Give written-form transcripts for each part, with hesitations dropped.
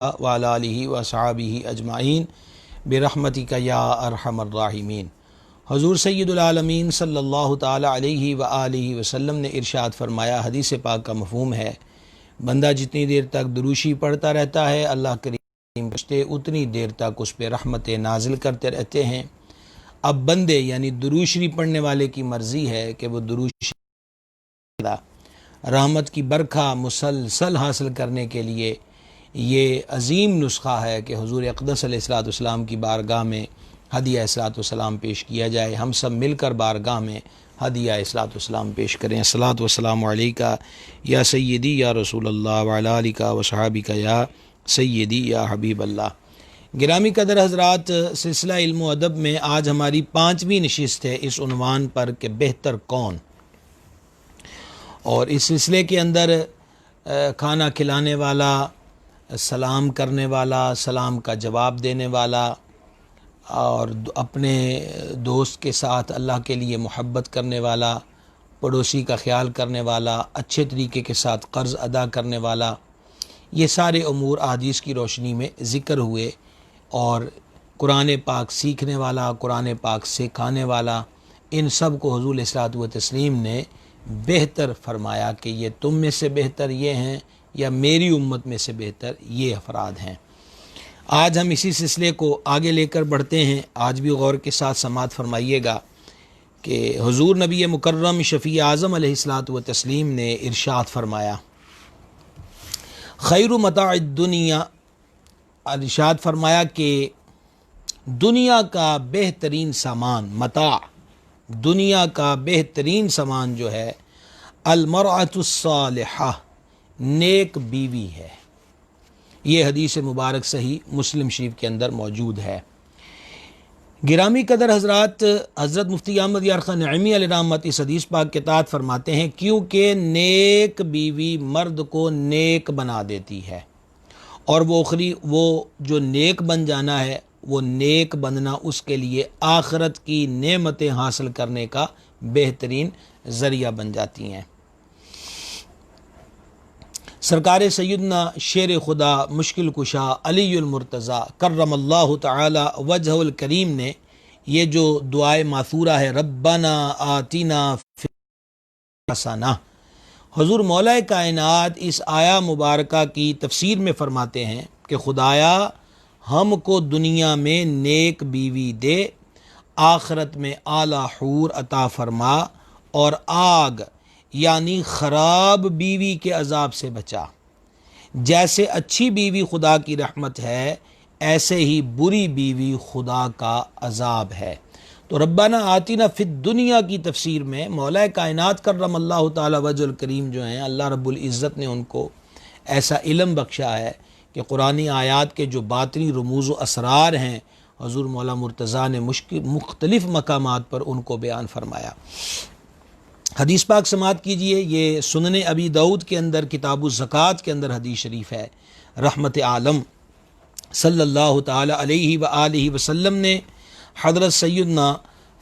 وعلی آلہ وصحبہ اجمعین برحمتک یا ارحم الراحمین۔ حضور سید العالمین صلی اللہ تعالی علیہ وآلہ وسلم نے ارشاد فرمایا، حدیث پاک کا مفہوم ہے، بندہ جتنی دیر تک دروشی پڑھتا رہتا ہے اللہ کریم فرشتے اتنی دیر تک اس پہ رحمت نازل کرتے رہتے ہیں۔ اب بندے یعنی دروشی پڑھنے والے کی مرضی ہے کہ وہ دروشی رحمت کی برکھا مسلسل حاصل کرنے کے لیے یہ عظیم نسخہ ہے کہ حضور اقدس علیہ الصلوۃ والسلام کی بارگاہ میں ہدیہ الصلوۃ والسلام پیش کیا جائے۔ ہم سب مل کر بارگاہ میں ہدیہ الصلوۃ والسلام پیش کریں۔ الصلوۃ والسلام علیکہ یا سیدی یا رسول اللہ وعلی آلہ وصحبہ یا سیدی یا حبیب اللہ۔ گرامی قدر حضرات، سلسلہ علم و ادب میں آج ہماری 5ویں نشست ہے اس عنوان پر کہ بہتر کون، اور اس سلسلے کے اندر کھانا کھلانے والا، سلام کرنے والا، سلام کا جواب دینے والا، اور اپنے دوست کے ساتھ اللہ کے لیے محبت کرنے والا، پڑوسی کا خیال کرنے والا، اچھے طریقے کے ساتھ قرض ادا کرنے والا، یہ سارے امور احادیث کی روشنی میں ذکر ہوئے، اور قرآن پاک سیکھنے والا، قرآن پاک سکھانے والا، ان سب کو حضور علیہ الصلوۃ والتسلیم نے بہتر فرمایا کہ یہ تم میں سے بہتر یہ ہیں یا میری امت میں سے بہتر یہ افراد ہیں۔ آج ہم اسی سلسلے کو آگے لے کر بڑھتے ہیں۔ آج بھی غور کے ساتھ سماعت فرمائیے گا کہ حضور نبی مکرم شفیع اعظم علیہ الصلوۃ والتسلیم نے ارشاد فرمایا، خیر متاع الدنیا، ارشاد فرمایا کہ دنیا کا بہترین سامان، متاع دنیا کا بہترین سامان جو ہے، المرأۃ الصالحہ، نیک بیوی ہے۔ یہ حدیث مبارک صحیح مسلم شریف کے اندر موجود ہے۔ گرامی قدر حضرات، حضرت مفتی احمد یار خان نعیمی علیہ رحمت اس حدیث پاک کے تحت فرماتے ہیں، کیونکہ نیک بیوی مرد کو نیک بنا دیتی ہے، اور وہ جو نیک بن جانا ہے، وہ نیک بننا اس کے لیے آخرت کی نعمتیں حاصل کرنے کا بہترین ذریعہ بن جاتی ہیں۔ سرکار سیدنا شیر خدا مشکل کشا علی المرتضیٰ کرم اللہ تعالی وجہ الکریم نے یہ جو دعائے ماثورہ ہے، ربنا آتنا فی حسنہ، حضور مولا کائنات اس آیا مبارکہ کی تفسیر میں فرماتے ہیں کہ خدایا ہم کو دنیا میں نیک بیوی دے، آخرت میں اعلیٰ حور عطا فرما، اور آگ یعنی خراب بیوی کے عذاب سے بچا۔ جیسے اچھی بیوی خدا کی رحمت ہے، ایسے ہی بری بیوی خدا کا عذاب ہے۔ تو ربنا آتینا فی الدنیا کی تفسیر میں مولا کائنات کرم اللہ تعالی وجہ الکریم جو ہیں، اللہ رب العزت نے ان کو ایسا علم بخشا ہے کہ قرآنی آیات کے جو باطنی رموز و اسرار ہیں، حضور مولا مرتضیٰ نے مختلف مقامات پر ان کو بیان فرمایا۔ حدیث پاک سماعت کیجئے، یہ سنن ابی داؤد کے اندر کتاب الزکوٰۃ کے اندر حدیث شریف ہے۔ رحمت عالم صلی اللہ تعالی علیہ وآلہ وسلم نے حضرت سیدنا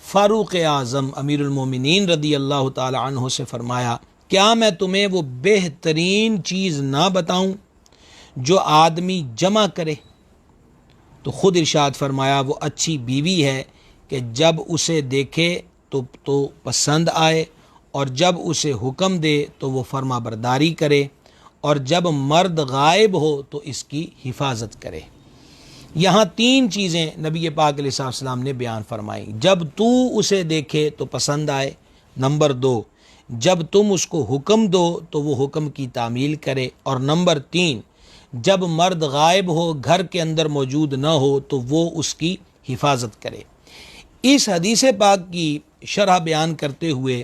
فاروق اعظم امیر المومنین رضی اللہ تعالی عنہ سے فرمایا، کیا میں تمہیں وہ بہترین چیز نہ بتاؤں جو آدمی جمع کرے؟ تو خود ارشاد فرمایا، وہ اچھی بیوی ہے کہ جب اسے دیکھے تو پسند آئے، اور جب اسے حکم دے تو وہ فرما برداری کرے، اور جب مرد غائب ہو تو اس کی حفاظت کرے۔ یہاں 3 چیزیں نبی پاک علیہ السلام نے بیان فرمائی۔ جب تو اسے دیکھے تو پسند آئے، نمبر 2 جب تم اس کو حکم دو تو وہ حکم کی تعمیل کرے، اور نمبر 3 جب مرد غائب ہو، گھر کے اندر موجود نہ ہو تو وہ اس کی حفاظت کرے۔ اس حدیث پاک کی شرح بیان کرتے ہوئے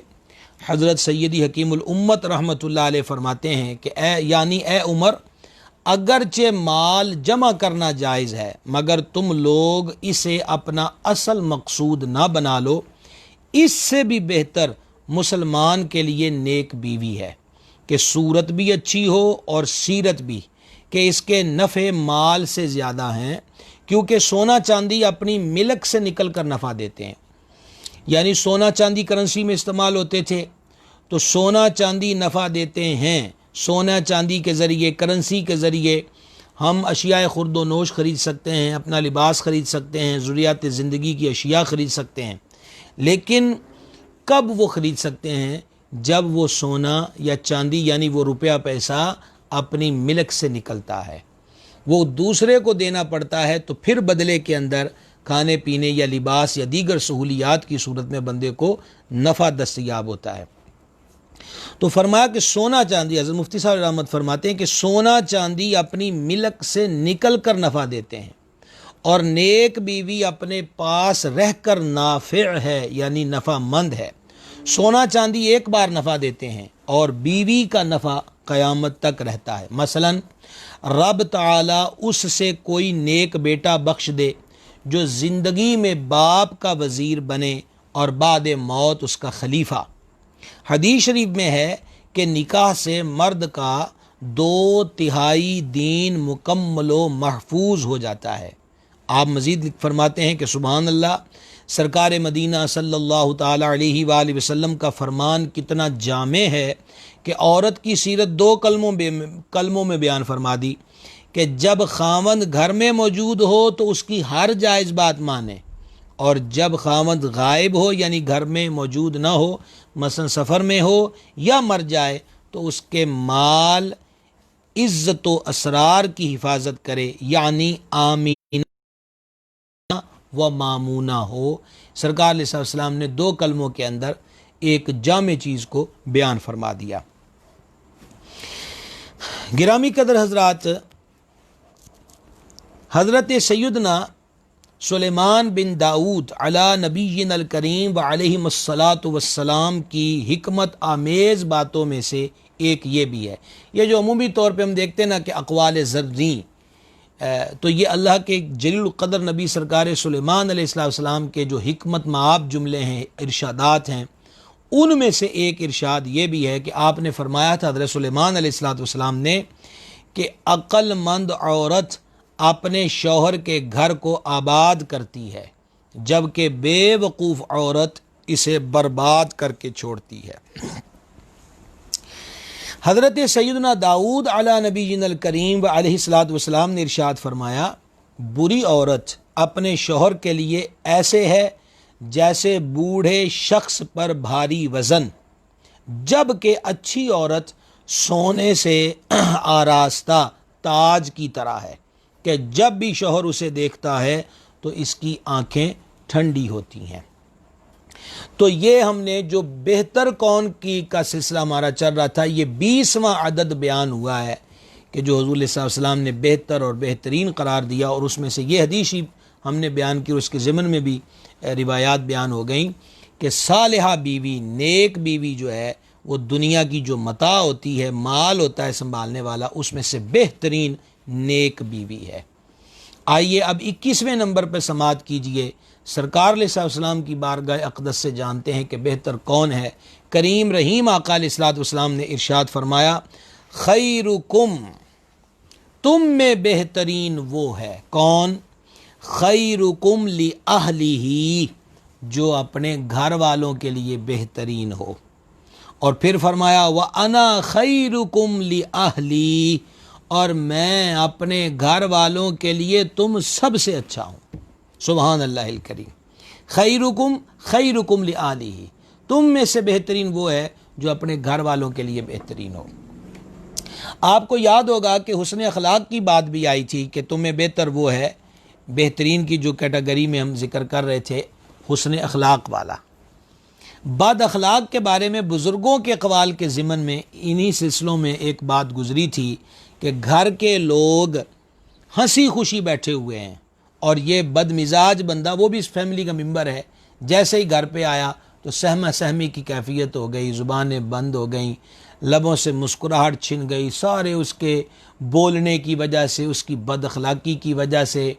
حضرت سیدی حکیم الامت رحمۃ اللہ علیہ فرماتے ہیں کہ اے عمر، اگرچہ مال جمع کرنا جائز ہے، مگر تم لوگ اسے اپنا اصل مقصود نہ بنا لو۔ اس سے بھی بہتر مسلمان کے لیے نیک بیوی ہے کہ صورت بھی اچھی ہو اور سیرت بھی، کہ اس کے نفع مال سے زیادہ ہیں، کیونکہ سونا چاندی اپنی ملک سے نکل کر نفع دیتے ہیں۔ یعنی سونا چاندی کرنسی میں استعمال ہوتے تھے، تو سونا چاندی نفع دیتے ہیں، سونا چاندی کے ذریعے، کرنسی کے ذریعے ہم اشیاء خرد و نوش خرید سکتے ہیں، اپنا لباس خرید سکتے ہیں، ضروریات زندگی کی اشیاء خرید سکتے ہیں، لیکن کب وہ خرید سکتے ہیں؟ جب وہ سونا یا چاندی یعنی وہ روپیہ پیسہ اپنی ملک سے نکلتا ہے، وہ دوسرے کو دینا پڑتا ہے، تو پھر بدلے کے اندر کھانے پینے یا لباس یا دیگر سہولیات کی صورت میں بندے کو نفع دستیاب ہوتا ہے۔ تو فرمایا کہ سونا چاندی، حضرت مفتی صاحب رحمت فرماتے ہیں کہ سونا چاندی اپنی ملک سے نکل کر نفع دیتے ہیں، اور نیک بیوی اپنے پاس رہ کر نافع ہے یعنی نفع مند ہے۔ سونا چاندی ایک بار نفع دیتے ہیں اور بیوی کا نفع قیامت تک رہتا ہے۔ مثلا رب تعالی اس سے کوئی نیک بیٹا بخش دے جو زندگی میں باپ کا وزیر بنے اور بعد موت اس کا خلیفہ۔ حدیث شریف میں ہے کہ نکاح سے مرد کا 2/3 دین مکمل و محفوظ ہو جاتا ہے۔ آپ مزید فرماتے ہیں کہ سبحان اللہ، سرکار مدینہ صلی اللہ تعالی علیہ وآلہ وسلم کا فرمان کتنا جامع ہے کہ عورت کی سیرت 2 کلموں میں بیان فرما دی کہ جب خاوند گھر میں موجود ہو تو اس کی ہر جائز بات مانے، اور جب خاوند غائب ہو یعنی گھر میں موجود نہ ہو، مثلا سفر میں ہو یا مر جائے، تو اس کے مال، عزت و اسرار کی حفاظت کرے، یعنی آمین و مامونہ ہو۔ سرکار علیہ السلام نے 2 کلموں کے اندر ایک جامع چیز کو بیان فرما دیا۔ گرامی قدر حضرات، حضرت سیدنا سلیمان بن داؤد علی نبینا الکریم و علیہم الصلاۃ والسلام کی حکمت آمیز باتوں میں سے ایک یہ بھی ہے۔ یہ جو عمومی طور پہ ہم دیکھتے ہیں نا کہ اقوال زرعی، تو یہ اللہ کے جلیل القدر نبی سرکار سلیمان علیہ السلام کے جو حکمت مآب جملے ہیں، ارشادات ہیں، ان میں سے ایک ارشاد یہ بھی ہے کہ آپ نے فرمایا تھا حضرت سلیمان علیہ السلام نے کہ عقل مند عورت اپنے شوہر کے گھر کو آباد کرتی ہے، جبکہ بے وقوف عورت اسے برباد کر کے چھوڑتی ہے۔ حضرت سیدنا داؤد علی نبینا الکریم و علیہ الصلاۃ والسلام نے ارشاد فرمایا، بری عورت اپنے شوہر کے لیے ایسے ہے جیسے بوڑھے شخص پر بھاری وزن، جبکہ اچھی عورت سونے سے آراستہ تاج کی طرح ہے کہ جب بھی شوہر اسے دیکھتا ہے تو اس کی آنکھیں ٹھنڈی ہوتی ہیں۔ تو یہ ہم نے جو بہتر کون کی کا سلسلہ ہمارا چل رہا تھا، یہ 20واں عدد بیان ہوا ہے کہ جو حضور صلی اللہ علیہ وسلم نے بہتر اور بہترین قرار دیا، اور اس میں سے یہ حدیث ہم نے بیان کی، اور اس کے ضمن میں بھی روایات بیان ہو گئیں کہ صالحہ بیوی، نیک بیوی جو ہے وہ دنیا کی جو متاع ہوتی ہے، مال ہوتا ہے سنبھالنے والا، اس میں سے بہترین نیک بیوی ہے۔ آئیے اب 21ویں نمبر پہ سماعت کیجئے، سرکار علیہ السلام کی بارگاہ اقدس سے جانتے ہیں کہ بہتر کون ہے۔ کریم رحیم آقا علیہ السلام نے ارشاد فرمایا، خیرکم، تم میں بہترین وہ ہے کون؟ خیرکم لأہلہ، جو اپنے گھر والوں کے لیے بہترین ہو۔ اور پھر فرمایا وَأَنَا خَيْرُكُمْ لِأَهْلِي، اور میں اپنے گھر والوں کے لیے تم سب سے اچھا ہوں۔ سبحان اللہ الکریم، خیرکم خیرکم لأہلہ، تم میں سے بہترین وہ ہے جو اپنے گھر والوں کے لیے بہترین ہو۔ آپ کو یاد ہوگا کہ حسن اخلاق کی بات بھی آئی تھی کہ تمہیں بہتر وہ ہے، بہترین کی جو کیٹیگری میں ہم ذکر کر رہے تھے حسن اخلاق والا۔ بد اخلاق کے بارے میں بزرگوں کے اقوال کے ضمن میں انہی سلسلوں میں ایک بات گزری تھی کہ گھر کے لوگ ہنسی خوشی بیٹھے ہوئے ہیں، اور یہ بد مزاج بندہ، وہ بھی اس فیملی کا ممبر ہے، جیسے ہی گھر پہ آیا تو سہما سہمی کی کیفیت ہو گئی، زبانیں بند ہو گئیں، لبوں سے مسکراہٹ چھن گئی، سارے اس کے بولنے کی وجہ سے، اس کی بد اخلاقی کی وجہ سے،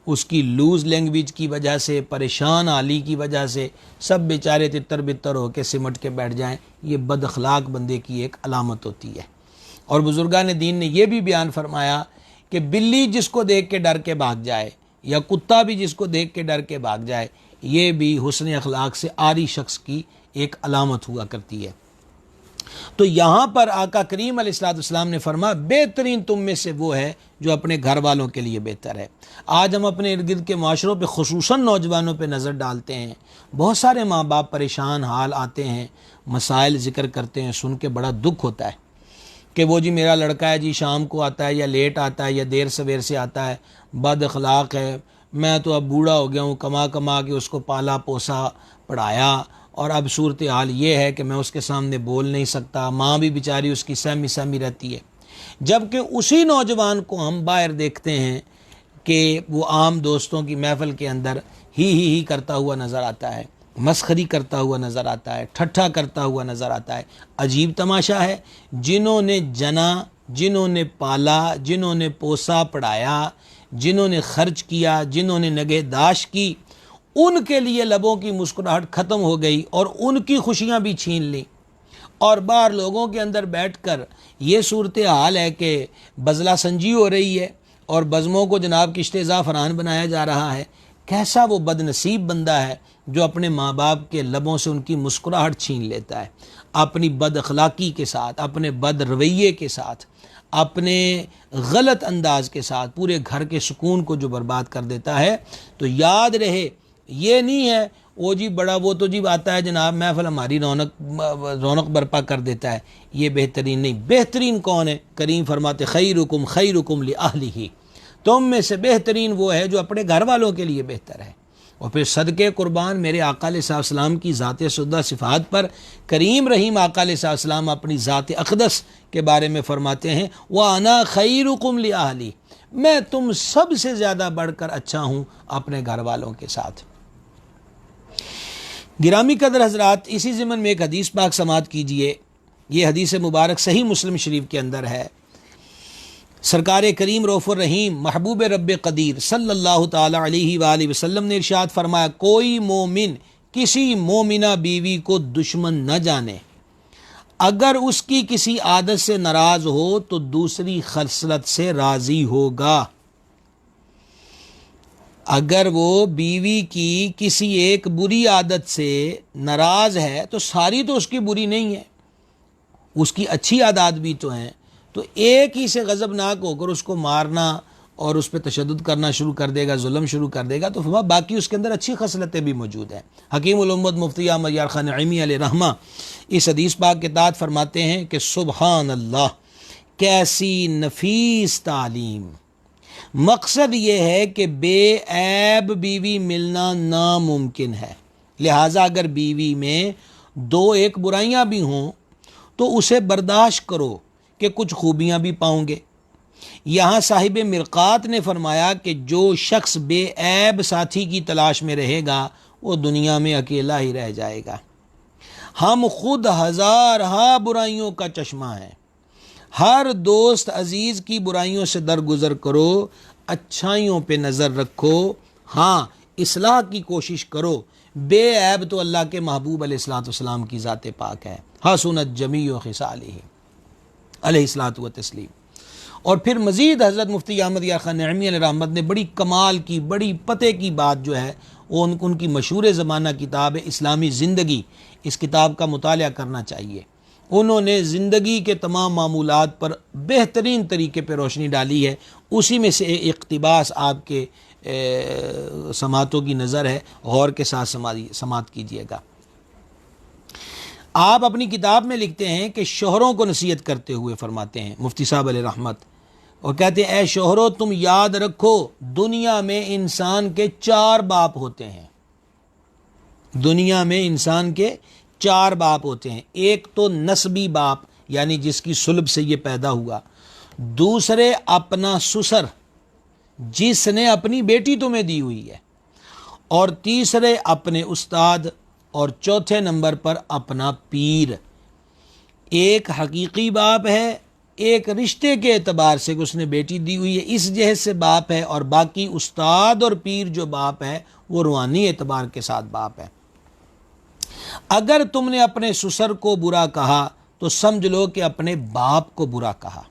اس کی لوز لینگویج کی وجہ سے، پریشان حالی کی وجہ سے سب بیچارے تتر بتر ہو کے سمٹ کے بیٹھ جائیں۔ یہ بد اخلاق بندے کی ایک علامت ہوتی ہے۔ اور بزرگان دین نے یہ بھی بیان فرمایا کہ بلی جس کو دیکھ کے ڈر کے بھاگ جائے، یا کتا بھی جس کو دیکھ کے ڈر کے بھاگ جائے، یہ بھی حسن اخلاق سے عاری شخص کی ایک علامت ہوا کرتی ہے۔ تو یہاں پر آقا کریم علیہ الصلوۃ والسلام نے فرمایا بہترین تم میں سے وہ ہے جو اپنے گھر والوں کے لیے بہتر ہے۔ آج ہم اپنے ارد گرد کے معاشروں پہ خصوصاً نوجوانوں پہ نظر ڈالتے ہیں، بہت سارے ماں باپ پریشان حال آتے ہیں، مسائل ذکر کرتے ہیں، سن کے بڑا دکھ ہوتا ہے کہ وہ جی میرا لڑکا ہے جی شام کو آتا ہے یا لیٹ آتا ہے یا دیر سویر سے آتا ہے، بد اخلاق ہے، میں تو اب بوڑھا ہو گیا ہوں، کما کما کے اس کو پالا پوسا پڑھایا، اور اب صورتحال یہ ہے کہ میں اس کے سامنے بول نہیں سکتا، ماں بھی بیچاری اس کی سہمی سہمی رہتی ہے۔ جبکہ اسی نوجوان کو ہم باہر دیکھتے ہیں کہ وہ عام دوستوں کی محفل کے اندر ہی کرتا ہوا نظر آتا ہے، مسخری کرتا ہوا نظر آتا ہے، ٹھٹھا کرتا ہوا نظر آتا ہے۔ عجیب تماشا ہے، جنہوں نے جنا، جنہوں نے پالا، جنہوں نے پوسا پڑھایا، جنہوں نے خرچ کیا، جنہوں نے نگہداشت کی، ان کے لیے لبوں کی مسکراہٹ ختم ہو گئی اور ان کی خوشیاں بھی چھین لیں، اور باہر لوگوں کے اندر بیٹھ کر یہ صورتحال ہے کہ بزلہ سنجی ہو رہی ہے اور بزموں کو جناب کشت زعفران بنایا جا رہا ہے۔ کیسا وہ بد نصیب بندہ ہے جو اپنے ماں باپ کے لبوں سے ان کی مسکراہٹ چھین لیتا ہے، اپنی بد اخلاقی کے ساتھ، اپنے بد رویے کے ساتھ، اپنے غلط انداز کے ساتھ پورے گھر کے سکون کو جو برباد کر دیتا ہے۔ تو یاد رہے، یہ نہیں ہے وہ جی بڑا وہ تو جی آتا ہے جناب محفل ہماری رونق برپا کر دیتا ہے، یہ بہترین نہیں۔ بہترین کون ہے؟ کریم فرماتے خیرکم خیرکم لأہلہ، تم میں سے بہترین وہ ہے جو اپنے گھر والوں کے لیے بہتر ہے۔ اور پھر صدقے قربان میرے آقا علیہ السلام کی ذات سدہ صفات پر کریم رحیم آقا علیہ السلام اپنی ذات اقدس کے بارے میں فرماتے ہیں وَأَنَا خَيْرُكُمْ لِأَهْلِي، میں تم سب سے زیادہ بڑھ کر اچھا ہوں اپنے گھر والوں کے ساتھ۔ گرامی قدر حضرات، اسی ضمن میں ایک حدیث پاک سماعت کیجئے، یہ حدیث مبارک صحیح مسلم شریف کے اندر ہے۔ سرکار کریم رؤوف الرحیم محبوب رب قدیر صلی اللہ تعالی علیہ وآلہ وسلم نے ارشاد فرمایا کوئی مومن کسی مومنہ بیوی کو دشمن نہ جانے، اگر اس کی کسی عادت سے ناراض ہو تو دوسری خصلت سے راضی ہوگا۔ اگر وہ بیوی کی کسی ایک بری عادت سے ناراض ہے تو ساری تو اس کی بری نہیں ہے، اس کی اچھی عادات بھی تو ہیں، تو ایک ہی سے غضبناک ہو کر اس کو مارنا اور اس پہ تشدد کرنا شروع کر دے گا، ظلم شروع کر دے گا، تو باقی اس کے اندر اچھی خصلتیں بھی موجود ہیں۔ حکیم الامت مفتی احمد یار خان نعیمی علیہ رحمہ اس حدیث پاک کے تحت فرماتے ہیں کہ سبحان اللہ، کیسی نفیس تعلیم۔ مقصد یہ ہے کہ بے عیب بیوی ملنا ناممکن ہے، لہٰذا اگر بیوی میں دو ایک برائیاں بھی ہوں تو اسے برداشت کرو کہ کچھ خوبیاں بھی پاؤں گے۔ یہاں صاحب مرقات نے فرمایا کہ جو شخص بے عیب ساتھی کی تلاش میں رہے گا وہ دنیا میں اکیلا ہی رہ جائے گا۔ ہم خود ہزارہا برائیوں کا چشمہ ہیں، ہر دوست عزیز کی برائیوں سے درگزر کرو، اچھائیوں پہ نظر رکھو، ہاں اصلاح کی کوشش کرو۔ بے عیب تو اللہ کے محبوب علیہ الصلوۃ والسلام کی ذات پاک ہے، حسنت جمیع خصالہ علیہ الصلوۃ والتسلیم۔ اور پھر مزید حضرت مفتی احمد یار خان نعیمی علیہ رحمت نے بڑی کمال کی، بڑی پتے کی بات جو ہے وہ ان کی مشہور زمانہ کتاب ہے اسلامی زندگی، اس کتاب کا مطالعہ کرنا چاہیے۔ انہوں نے زندگی کے تمام معمولات پر بہترین طریقے پہ روشنی ڈالی ہے، اسی میں سے ایک اقتباس آپ کے سماعتوں کی نظر ہے، غور کے ساتھ سماعت کیجیے گا۔ آپ اپنی کتاب میں لکھتے ہیں کہ شوہروں کو نصیحت کرتے ہوئے فرماتے ہیں مفتی صاحب علیہ رحمت، اور کہتے ہیں اے شوہروں تم یاد رکھو دنیا میں انسان کے 4 باپ ہوتے ہیں، دنیا میں انسان کے 4 باپ ہوتے ہیں۔ ایک تو نسبی باپ یعنی جس کی صلب سے یہ پیدا ہوا، دوسرے اپنا سسر جس نے اپنی بیٹی تمہیں دی ہوئی ہے، اور تیسرے اپنے استاد، اور چوتھے نمبر پر اپنا پیر۔ ایک حقیقی باپ ہے، ایک رشتے کے اعتبار سے اس نے بیٹی دی ہوئی ہے اس جہت سے باپ ہے، اور باقی استاد اور پیر جو باپ ہے وہ روحانی اعتبار کے ساتھ باپ ہے۔ اگر تم نے اپنے سسر کو برا کہا تو سمجھ لو کہ اپنے باپ کو برا کہا۔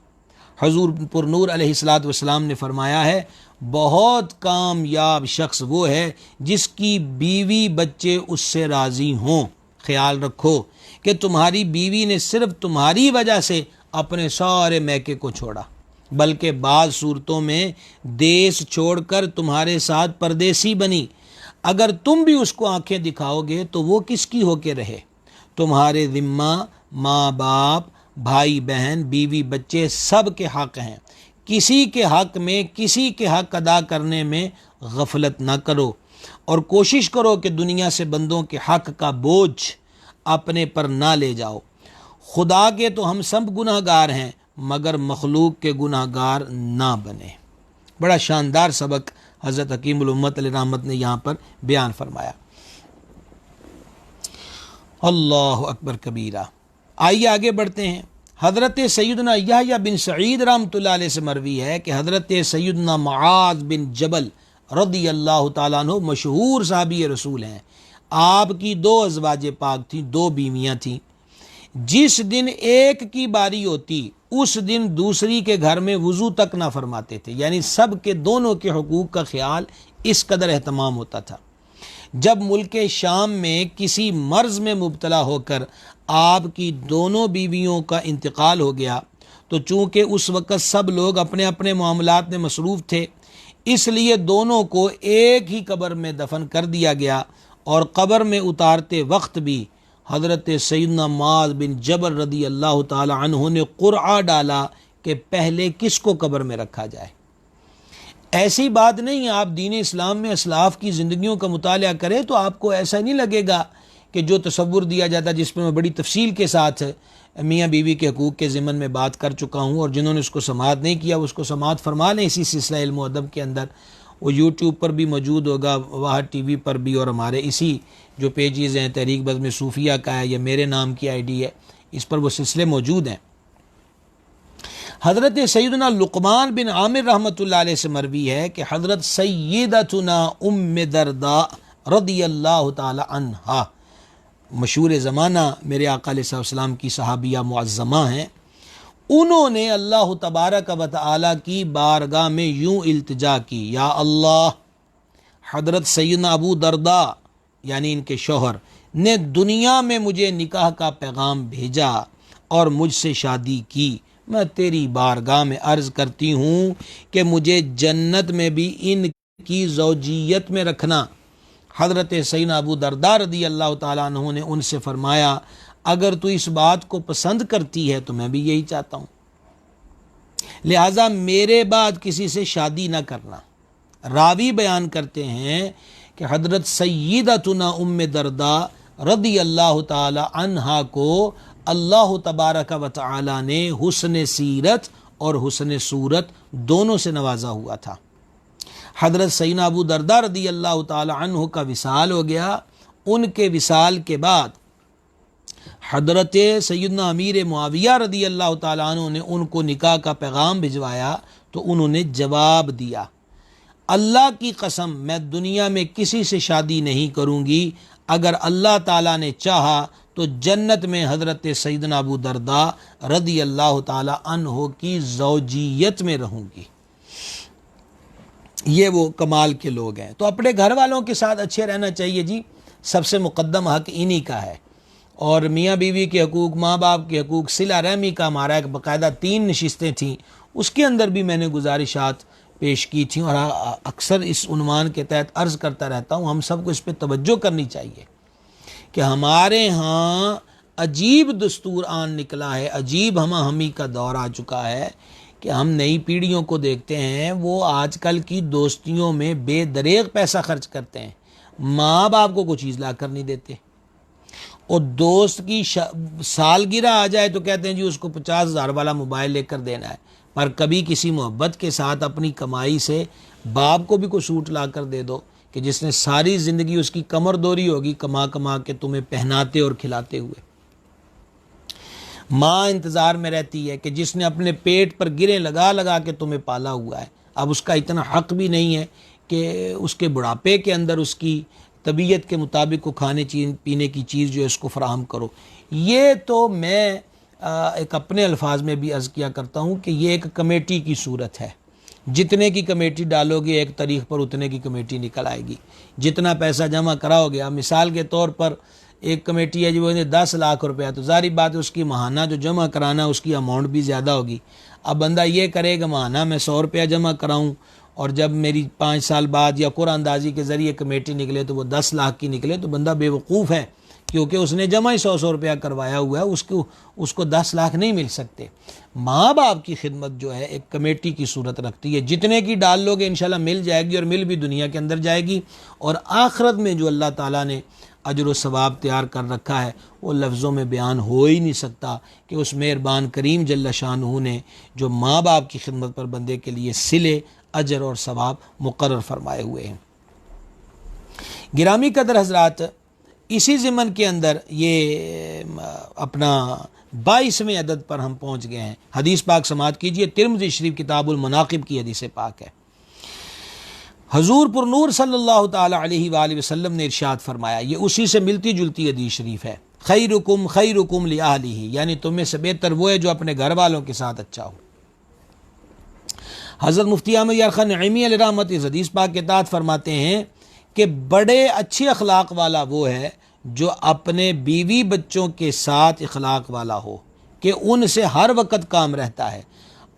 حضور پر نور علیہ الصلوۃ والسلام نے فرمایا ہے بہت کامیاب شخص وہ ہے جس کی بیوی بچے اس سے راضی ہوں، خیال رکھو کہ تمہاری بیوی نے صرف تمہاری وجہ سے اپنے سارے میکے کو چھوڑا، بلکہ بعض صورتوں میں دیس چھوڑ کر تمہارے ساتھ پردیسی بنی۔ اگر تم بھی اس کو آنکھیں دکھاؤ گے تو وہ کس کی ہو کے رہے؟ تمہارے ذمہ ماں باپ، بھائی بہن، بیوی بچے سب کے حق ہیں۔ کسی کے حق میں کسی کے حق ادا کرنے میں غفلت نہ کرو، اور کوشش کرو کہ دنیا سے بندوں کے حق کا بوجھ اپنے پر نہ لے جاؤ۔ خدا کے تو ہم سب گناہ گار ہیں، مگر مخلوق کے گناہ گار نہ بنے۔ بڑا شاندار سبق حضرت حکیم الامت علیہ رحمت نے یہاں پر بیان فرمایا۔ اللہ اکبر کبیرہ۔ آئیے آگے بڑھتے ہیں۔ حضرت سیدنا یحییٰ بن سعید رحمۃ اللہ علیہ سے مروی ہے کہ حضرت سیدنا معاذ بن جبل رضی اللہ تعالیٰ عنہ مشہور صحابی رسول ہیں۔ آپ کی 2 ازواج پاک تھیں، 2 بیویاں تھیں۔ جس دن ایک کی باری ہوتی اس دن دوسری کے گھر میں وضو تک نہ فرماتے تھے، یعنی سب کے دونوں کے حقوق کا خیال اس قدر اہتمام ہوتا تھا۔ جب ملک شام میں کسی مرض میں مبتلا ہو کر آپ کی دونوں بیویوں کا انتقال ہو گیا تو چونکہ اس وقت سب لوگ اپنے اپنے معاملات میں مصروف تھے، اس لیے دونوں کو ایک ہی قبر میں دفن کر دیا گیا، اور قبر میں اتارتے وقت بھی حضرت سیدنا معاذ بن جبل رضی اللہ تعالی عنہ نے قرعہ ڈالا کہ پہلے کس کو قبر میں رکھا جائے۔ ایسی بات نہیں، آپ دین اسلام میں اسلاف کی زندگیوں کا مطالعہ کریں تو آپ کو ایسا نہیں لگے گا کہ جو تصور دیا جاتا ہے، جس پر میں بڑی تفصیل کے ساتھ میاں بیوی کے حقوق کے ضمن میں بات کر چکا ہوں، اور جنہوں نے اس کو سماعت نہیں کیا وہ اس کو سماعت فرما لیں اسی سلسلہ علم و ادب کے اندر۔ وہ یوٹیوب پر بھی موجود ہوگا، واحد ٹی وی پر بھی، اور ہمارے اسی جو پیجز ہیں تحریک بزم صوفیہ کا ہے یا میرے نام کی آئی ڈی ہے، اس پر وہ سلسلے موجود ہیں۔ حضرت سیدنا لقمان بن عامر رحمۃ اللہ علیہ سے مروی ہے کہ حضرت سیدتنا ام درداء رضی اللہ تعالی عنہا، مشہور زمانہ میرے آقا علیہ السلام کی صحابیہ معظمہ ہیں، انہوں نے اللہ تبارک و تعالی کی بارگاہ میں یوں التجا کی، یا اللہ، حضرت سیدنا ابو درداء یعنی ان کے شوہر نے دنیا میں مجھے نکاح کا پیغام بھیجا اور مجھ سے شادی کی، میں تیری بارگاہ میں عرض کرتی ہوں کہ مجھے جنت میں بھی ان کی زوجیت میں رکھنا۔ حضرت سیدنا ابو درداء رضی اللہ تعالیٰ عنہ نے ان سے فرمایا، اگر تو اس بات کو پسند کرتی ہے تو میں بھی یہی چاہتا ہوں، لہٰذا میرے بعد کسی سے شادی نہ کرنا۔ راوی بیان کرتے ہیں کہ حضرت سیدتنا ام درداء رضی اللہ تعالی عنہا کو اللہ تبارک و تعالی نے حسن سیرت اور حسن صورت دونوں سے نوازا ہوا تھا۔ حضرت سیدنا ابو درداء رضی اللہ تعالی عنہ کا وصال ہو گیا۔ ان کے وصال کے بعد حضرت سیدنا امیر معاویہ رضی اللہ تعالیٰ عنہ نے ان کو نکاح کا پیغام بھجوایا تو انہوں نے جواب دیا، اللہ کی قسم میں دنیا میں کسی سے شادی نہیں کروں گی، اگر اللہ تعالیٰ نے چاہا تو جنت میں حضرت سیدنا ابو درداء رضی اللہ تعالیٰ عنہ کی زوجیت میں رہوں گی۔ یہ وہ کمال کے لوگ ہیں۔ تو اپنے گھر والوں کے ساتھ اچھے رہنا چاہیے جی، سب سے مقدم حق انہی کا ہے۔ اور میاں بیوی کے حقوق، ماں باپ کے حقوق، صلہ رحمی کا ہمارا ایک باقاعدہ 3 نشستیں تھیں، اس کے اندر بھی میں نے گزارشات پیش کی تھیں، اور اکثر اس عنوان کے تحت عرض کرتا رہتا ہوں، ہم سب کو اس پہ توجہ کرنی چاہیے کہ ہمارے ہاں عجیب دستور آن نکلا ہے، عجیب ہمہ ہمی کا دور آ چکا ہے کہ ہم نئی پیڑھیوں کو دیکھتے ہیں، وہ آج کل کی دوستیوں میں بے دریغ پیسہ خرچ کرتے ہیں، ماں باپ کو کوئی چیز لا کر نہیں دیتے، اور دوست کی سالگرہ آ جائے تو کہتے ہیں جی اس کو 50,000 والا موبائل لے کر دینا ہے، پر کبھی کسی محبت کے ساتھ اپنی کمائی سے باپ کو بھی کوئی سوٹ لا کر دے دو کہ جس نے ساری زندگی اس کی کمر دوری ہوگی کما کما کے تمہیں پہناتے اور کھلاتے ہوئے۔ ماں انتظار میں رہتی ہے کہ جس نے اپنے پیٹ پر گریں لگا لگا کے تمہیں پالا ہوا ہے، اب اس کا اتنا حق بھی نہیں ہے کہ اس کے بڑھاپے کے اندر اس کی طبیعت کے مطابق کو کھانے پینے کی چیز جو ہے اس کو فراہم کرو۔ یہ تو میں ایک اپنے الفاظ میں بھی عرض کیا کرتا ہوں کہ یہ ایک کمیٹی کی صورت ہے، جتنے کی کمیٹی ڈالو گے ایک تاریخ پر اتنے کی کمیٹی نکل آئے گی، جتنا پیسہ جمع کراؤ گے۔ اب مثال کے طور پر ایک کمیٹی ہے جو 10 لاکھ روپیہ، تو ظاہری بات ہے اس کی ماہانہ جو جمع کرانا اس کی اماؤنٹ بھی زیادہ ہوگی۔ اب بندہ یہ کرے کہ ماہانہ میں 100 روپیہ جمع کراؤں اور جب میری 5 سال بعد یا قرآن اندازی کے ذریعے کمیٹی نکلے تو وہ 10 لاکھ کی نکلے، تو بندہ بے وقوف ہے، کیونکہ اس نے جمع ہی 100 روپیہ کروایا ہوا ہے، اس کو 10 لاکھ نہیں مل سکتے۔ ماں باپ کی خدمت جو ہے ایک کمیٹی کی صورت رکھتی ہے، جتنے کی ڈال لو گے انشاءاللہ مل جائے گی، اور مل بھی دنیا کے اندر جائے گی، اور آخرت میں جو اللہ تعالیٰ نے اجر و ثواب تیار کر رکھا ہے وہ لفظوں میں بیان ہو ہی نہیں سکتا کہ اس مہربان کریم جل شانہ نے جو ماں باپ کی خدمت پر بندے کے لیے صلے، اجر اور ثواب مقرر فرمائے ہوئے ہیں۔ گرامی قدر حضرات، اسی ضمن کے اندر یہ اپنا 22ویں عدد پر ہم پہنچ گئے ہیں۔ حدیث پاک سماعت کیجئے، ترمذی شریف کتاب المناقب کی حدیث پاک ہے۔ حضور پر نور صلی اللہ تعالی علیہ وآلہ وسلم نے ارشاد فرمایا، یہ اسی سے ملتی جلتی حدیث شریف ہے، خیرکم خیرکم لأہلہ، یعنی تم میں سے بہتر وہ ہے جو اپنے گھر والوں کے ساتھ اچھا ہو۔ حضرت مفتی احمد یار خان نعیمی علیہ رحمت اس حدیث پاک کے تحت فرماتے ہیں کہ بڑے اچھے اخلاق والا وہ ہے جو اپنے بیوی بچوں کے ساتھ اخلاق والا ہو، کہ ان سے ہر وقت کام رہتا ہے۔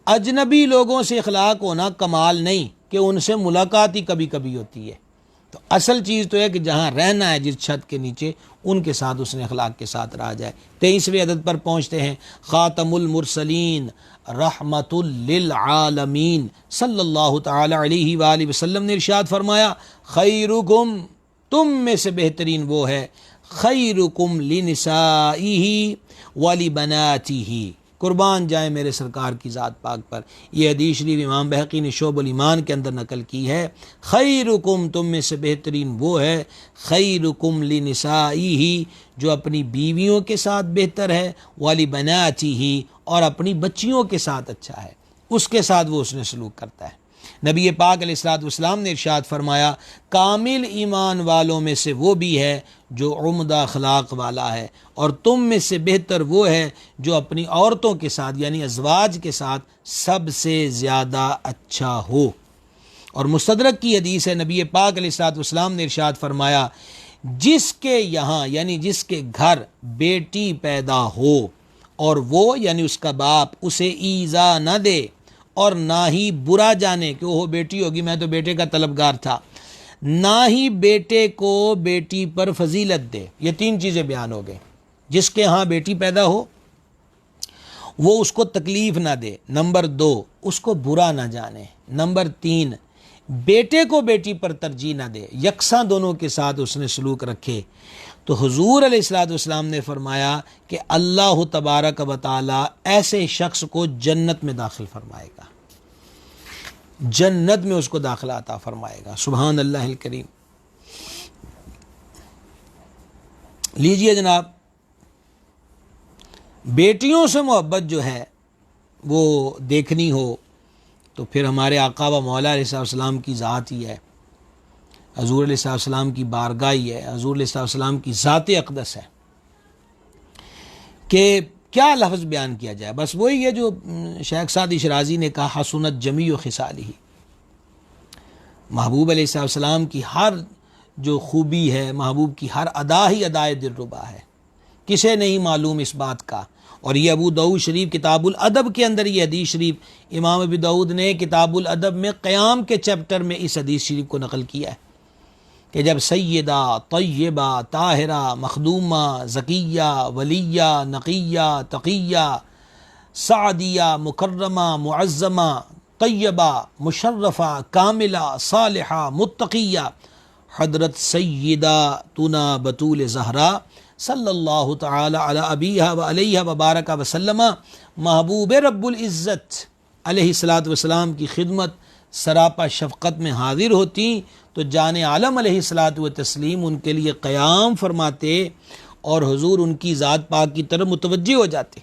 اجنبی لوگوں سے اخلاق ہونا کمال نہیں کہ ان سے ملاقات ہی کبھی کبھی ہوتی ہے، تو اصل چیز تو ہے کہ جہاں رہنا ہے جس چھت کے نیچے ان کے ساتھ اس نے اخلاق کے ساتھ رہا جائے۔ 23ویں عدد پر پہنچتے ہیں۔ خاتم المرسلین رحمت للعالمین صلی اللہ تعالی علیہ وآلہ وسلم نے ارشاد فرمایا، خیرکم، تم میں سے بہترین وہ ہے، خیرکم لنسائہ ولبناتہ، قربان جائیں میرے سرکار کی ذات پاک پر۔ یہ حدیث شریف امام بہقی نے شعب الایمان کے اندر نقل کی ہے۔ خیرکم، تم میں سے بہترین وہ ہے، خیرکم لنسائہ، جو اپنی بیویوں کے ساتھ بہتر ہے، ولبناتہ، اور اپنی بچیوں کے ساتھ اچھا ہے، اس کے ساتھ وہ اس نے سلوک کرتا ہے۔ نبی پاک علیہ الصلوۃ والسلام نے ارشاد فرمایا، کامل ایمان والوں میں سے وہ بھی ہے جو عمدہ اخلاق والا ہے، اور تم میں سے بہتر وہ ہے جو اپنی عورتوں کے ساتھ یعنی ازواج کے ساتھ سب سے زیادہ اچھا ہو۔ اور مستدرک کی حدیث ہے، نبی پاک علیہ الصلوۃ والسلام نے ارشاد فرمایا، جس کے یہاں یعنی جس کے گھر بیٹی پیدا ہو اور وہ یعنی اس کا باپ اسے ایذا نہ دے اور نہ ہی برا جانے کہ وہ بیٹی ہوگی میں تو بیٹے کا طلبگار تھا، نہ ہی بیٹے کو بیٹی پر فضیلت دے، یہ 3 چیزیں بیان ہو گئیں۔ جس کے ہاں بیٹی پیدا ہو وہ اس کو تکلیف نہ دے، نمبر 2 اس کو برا نہ جانے، نمبر 3 بیٹے کو بیٹی پر ترجیح نہ دے، یکساں دونوں کے ساتھ اس نے سلوک رکھے۔ تو حضور علیہ الصلوۃ والسلام نے فرمایا کہ اللہ تبارک و تعالی ایسے شخص کو جنت میں داخل فرمائے گا، جنت میں اس کو داخلہ عطا فرمائے گا۔ سبحان اللہ الکریم۔ لیجئے جناب، بیٹیوں سے محبت جو ہے وہ دیکھنی ہو تو پھر ہمارے آقا و مولا علیہ السلام کی ذات ہی ہے، حضور علیہ السلام کی بارگاہ ہی ہے، حضور علیہ السلام کی ذات اقدس ہے، کہ کیا لفظ بیان کیا جائے۔ بس وہی ہے جو شیخ سعدی شرازی نے کہا، حسنت جمیع خصالہ، محبوب علیہ السلام کی ہر جو خوبی ہے، محبوب کی ہر ادا ہی ادائے دلربا ہے، کسے نہیں معلوم اس بات کا۔ اور یہ ابو داؤد شریف کتاب الادب کے اندر یہ حدیث شریف امام ابو داؤد نے کتاب الادب میں قیام کے چیپٹر میں اس حدیث شریف کو نقل کیا ہے کہ جب سیدہ طیبہ طاہرہ مخدومہ زکیہ ولیہ نقیہ تقیہ سعدیہ مکرمہ معظمہ طیبہ مشرفہ کاملہ صالحہ متقیہ حضرت سیدہ تنا بطول زہرا صلی اللہ تعالی علی ابیہا و علیہ وبارک وسلم، محبوب رب العزت علیہ الصلوۃ والسلام کی خدمت سراپا شفقت میں حاضر ہوتی تو جان عالم علیہ الصلوۃ والتسلیم ان کے لیے قیام فرماتے اور حضور ان کی ذات پاک کی طرف متوجہ ہو جاتے،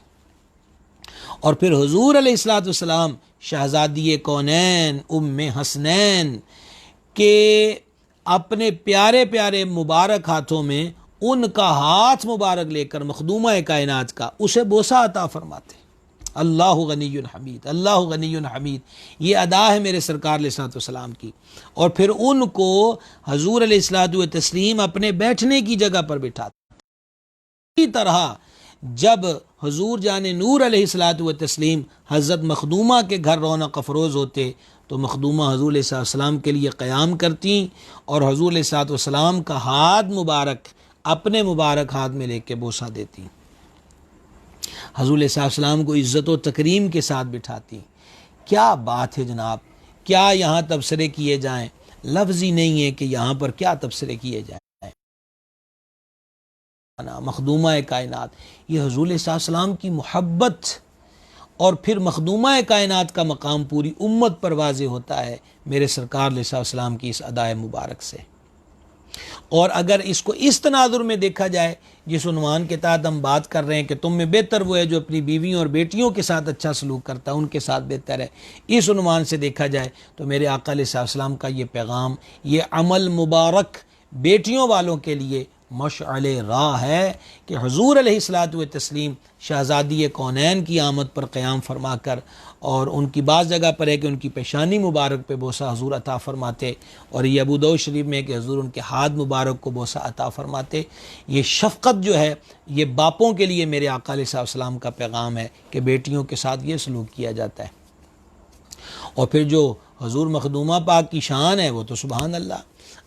اور پھر حضور علیہ الصلوۃ والسلام شہزادی کونین ام حسنین کے اپنے پیارے پیارے مبارک ہاتھوں میں ان کا ہاتھ مبارک لے کر مخدومہ کائنات کا اسے بوسہ عطا فرماتے۔ اللہ غنی حمید، اللہ غنی حمید، یہ ادا ہے میرے سرکار علیہ الصلوۃ والسلام کی۔ اور پھر ان کو حضور علیہ الصلوۃ والتسلیم اپنے بیٹھنے کی جگہ پر بٹھاتے۔ اسی طرح جب حضور جان نور علیہ الصلوۃ والتسلیم حضرت مخدومہ کے گھر رونق افروز ہوتے تو مخدومہ حضور علیہ السلام کے لیے قیام کرتی اور حضور علیہ السلام کا ہاتھ مبارک اپنے مبارک ہاتھ میں لے کے بوسہ دیتی، حضور علیہ السلام کو عزت و تکریم کے ساتھ بٹھاتی۔ کیا بات ہے جناب، کیا یہاں تبصرے کیے جائیں، لفظ ہی نہیں ہے کہ یہاں پر کیا تبصرے کیے جائیں۔ مخدومہ کائنات، یہ حضور علیہ السلام کی محبت، اور پھر مخدومہ کائنات کا مقام پوری امت پر واضح ہوتا ہے میرے سرکار علیہ السلام کی اس ادائے مبارک سے۔ اور اگر اس کو اس تناظر میں دیکھا جائے جس عنوان کے تحت ہم بات کر رہے ہیں کہ تم میں بہتر وہ ہے جو اپنی بیویوں اور بیٹیوں کے ساتھ اچھا سلوک کرتا ہے، ان کے ساتھ بہتر ہے، اس عنوان سے دیکھا جائے تو میرے آقا علیہ السلام کا یہ پیغام، یہ عمل مبارک بیٹیوں والوں کے لیے مشعل راہ ہے کہ حضور علیہ الصلوۃ والتسلیم شہزادی کونین کی آمد پر قیام فرما کر، اور ان کی بعض جگہ پر ہے کہ ان کی پیشانی مبارک پہ بوسہ حضور عطا فرماتے، اور یہ ابو داؤد شریف میں کہ حضور ان کے ہاتھ مبارک کو بوسہ عطا فرماتے۔ یہ شفقت جو ہے یہ باپوں کے لیے میرے آقا علیہ السلام کا پیغام ہے کہ بیٹیوں کے ساتھ یہ سلوک کیا جاتا ہے۔ اور پھر جو حضور مخدومہ پاک کی شان ہے وہ تو سبحان اللہ،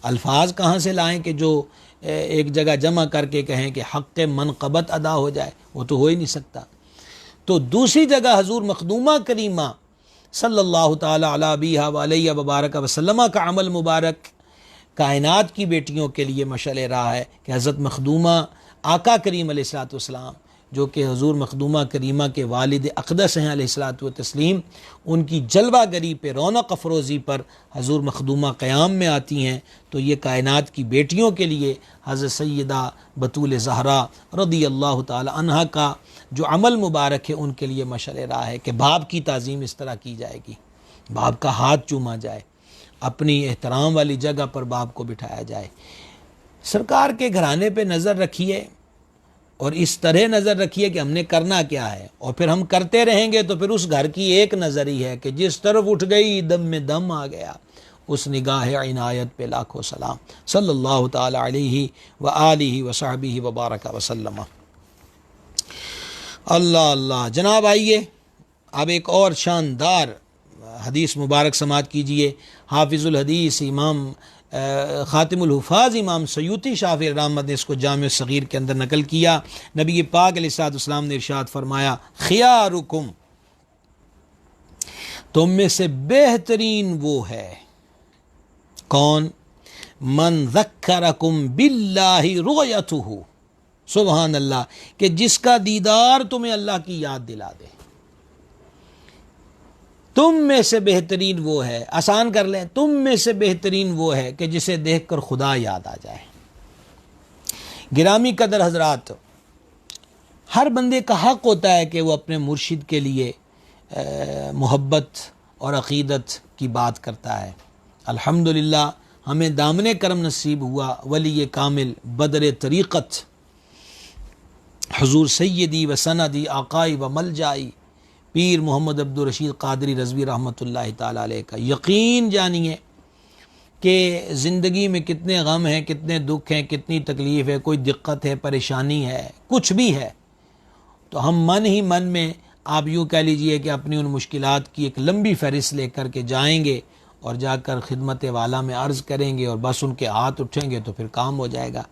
الفاظ کہاں سے لائیں کہ جو ایک جگہ جمع کر کے کہیں کہ حق منقبت ادا ہو جائے، وہ تو ہو ہی نہیں سکتا۔ تو دوسری جگہ حضور مخدومہ کریمہ صلی اللہ تعالی علیہ وآلہ وبارک وسلم کا عمل مبارک کائنات کی بیٹیوں کے لیے مشعل راہ ہے کہ حضرت مخدومہ آقا کریم علیہ الصلوۃ والسلام جو کہ حضور مخدومہ کریمہ کے والد اقدس ہیں علیہ الصلوۃ والتسلیم، ان کی جلوہ گری پہ، رونق افروزی پر حضور مخدومہ قیام میں آتی ہیں، تو یہ کائنات کی بیٹیوں کے لیے حضرت سیدہ بطول زہرا رضی اللہ تعالی عنہا کا جو عمل مبارک ہے ان کے لیے مشعل راہ ہے کہ باپ کی تعظیم اس طرح کی جائے گی، باپ کا ہاتھ چوما جائے، اپنی احترام والی جگہ پر باپ کو بٹھایا جائے۔ سرکار کے گھرانے پہ نظر رکھیے، اور اس طرح نظر رکھیے کہ ہم نے کرنا کیا ہے، اور پھر ہم کرتے رہیں گے تو پھر اس گھر کی ایک نظر ہی ہے کہ جس طرف اٹھ گئی دم میں دم آ گیا، اس نگاہ عنایت پہ لاکھوں سلام۔ صلی اللہ تعالی علیہ وآلہ وصحبہ وبارک وسلم۔ اللہ اللہ۔ جناب آئیے اب ایک اور شاندار حدیث مبارک سماعت کیجئے۔ حافظ الحدیث امام خاتم الحفاظ امام سیوطی شافعی رحمت نے اس کو جامع صغیر کے اندر نقل کیا۔ نبی پاک علیہ السلام نے ارشاد فرمایا، خیارکم، تم میں سے بہترین وہ ہے کون؟ من ذکرکم باللہ رؤیتہ، سبحان اللہ، کہ جس کا دیدار تمہیں اللہ کی یاد دلا دے۔ تم میں سے بہترین وہ ہے، آسان کر لیں، تم میں سے بہترین وہ ہے کہ جسے دیکھ کر خدا یاد آ جائے۔ گرامی قدر حضرات، ہر بندے کا حق ہوتا ہے کہ وہ اپنے مرشد کے لیے محبت اور عقیدت کی بات کرتا ہے۔ الحمدللہ ہمیں دامن کرم نصیب ہوا، ولی کامل بدر طریقت حضور سیدی و سندی آقائی و ملجائی پیر محمد عبدالرشید قادری رضوی رحمۃ اللہ تعالی علیہ کا۔ یقین جانیے کہ زندگی میں کتنے غم ہیں، کتنے دکھ ہیں، کتنی تکلیف ہے، کوئی دقت ہے، پریشانی ہے، کچھ بھی ہے، تو ہم من ہی من میں آپ یوں کہہ لیجئے کہ اپنی ان مشکلات کی ایک لمبی فہرست لے کر کے جائیں گے، اور جا کر خدمت والا میں عرض کریں گے، اور بس ان کے ہاتھ اٹھیں گے تو پھر کام ہو جائے گا۔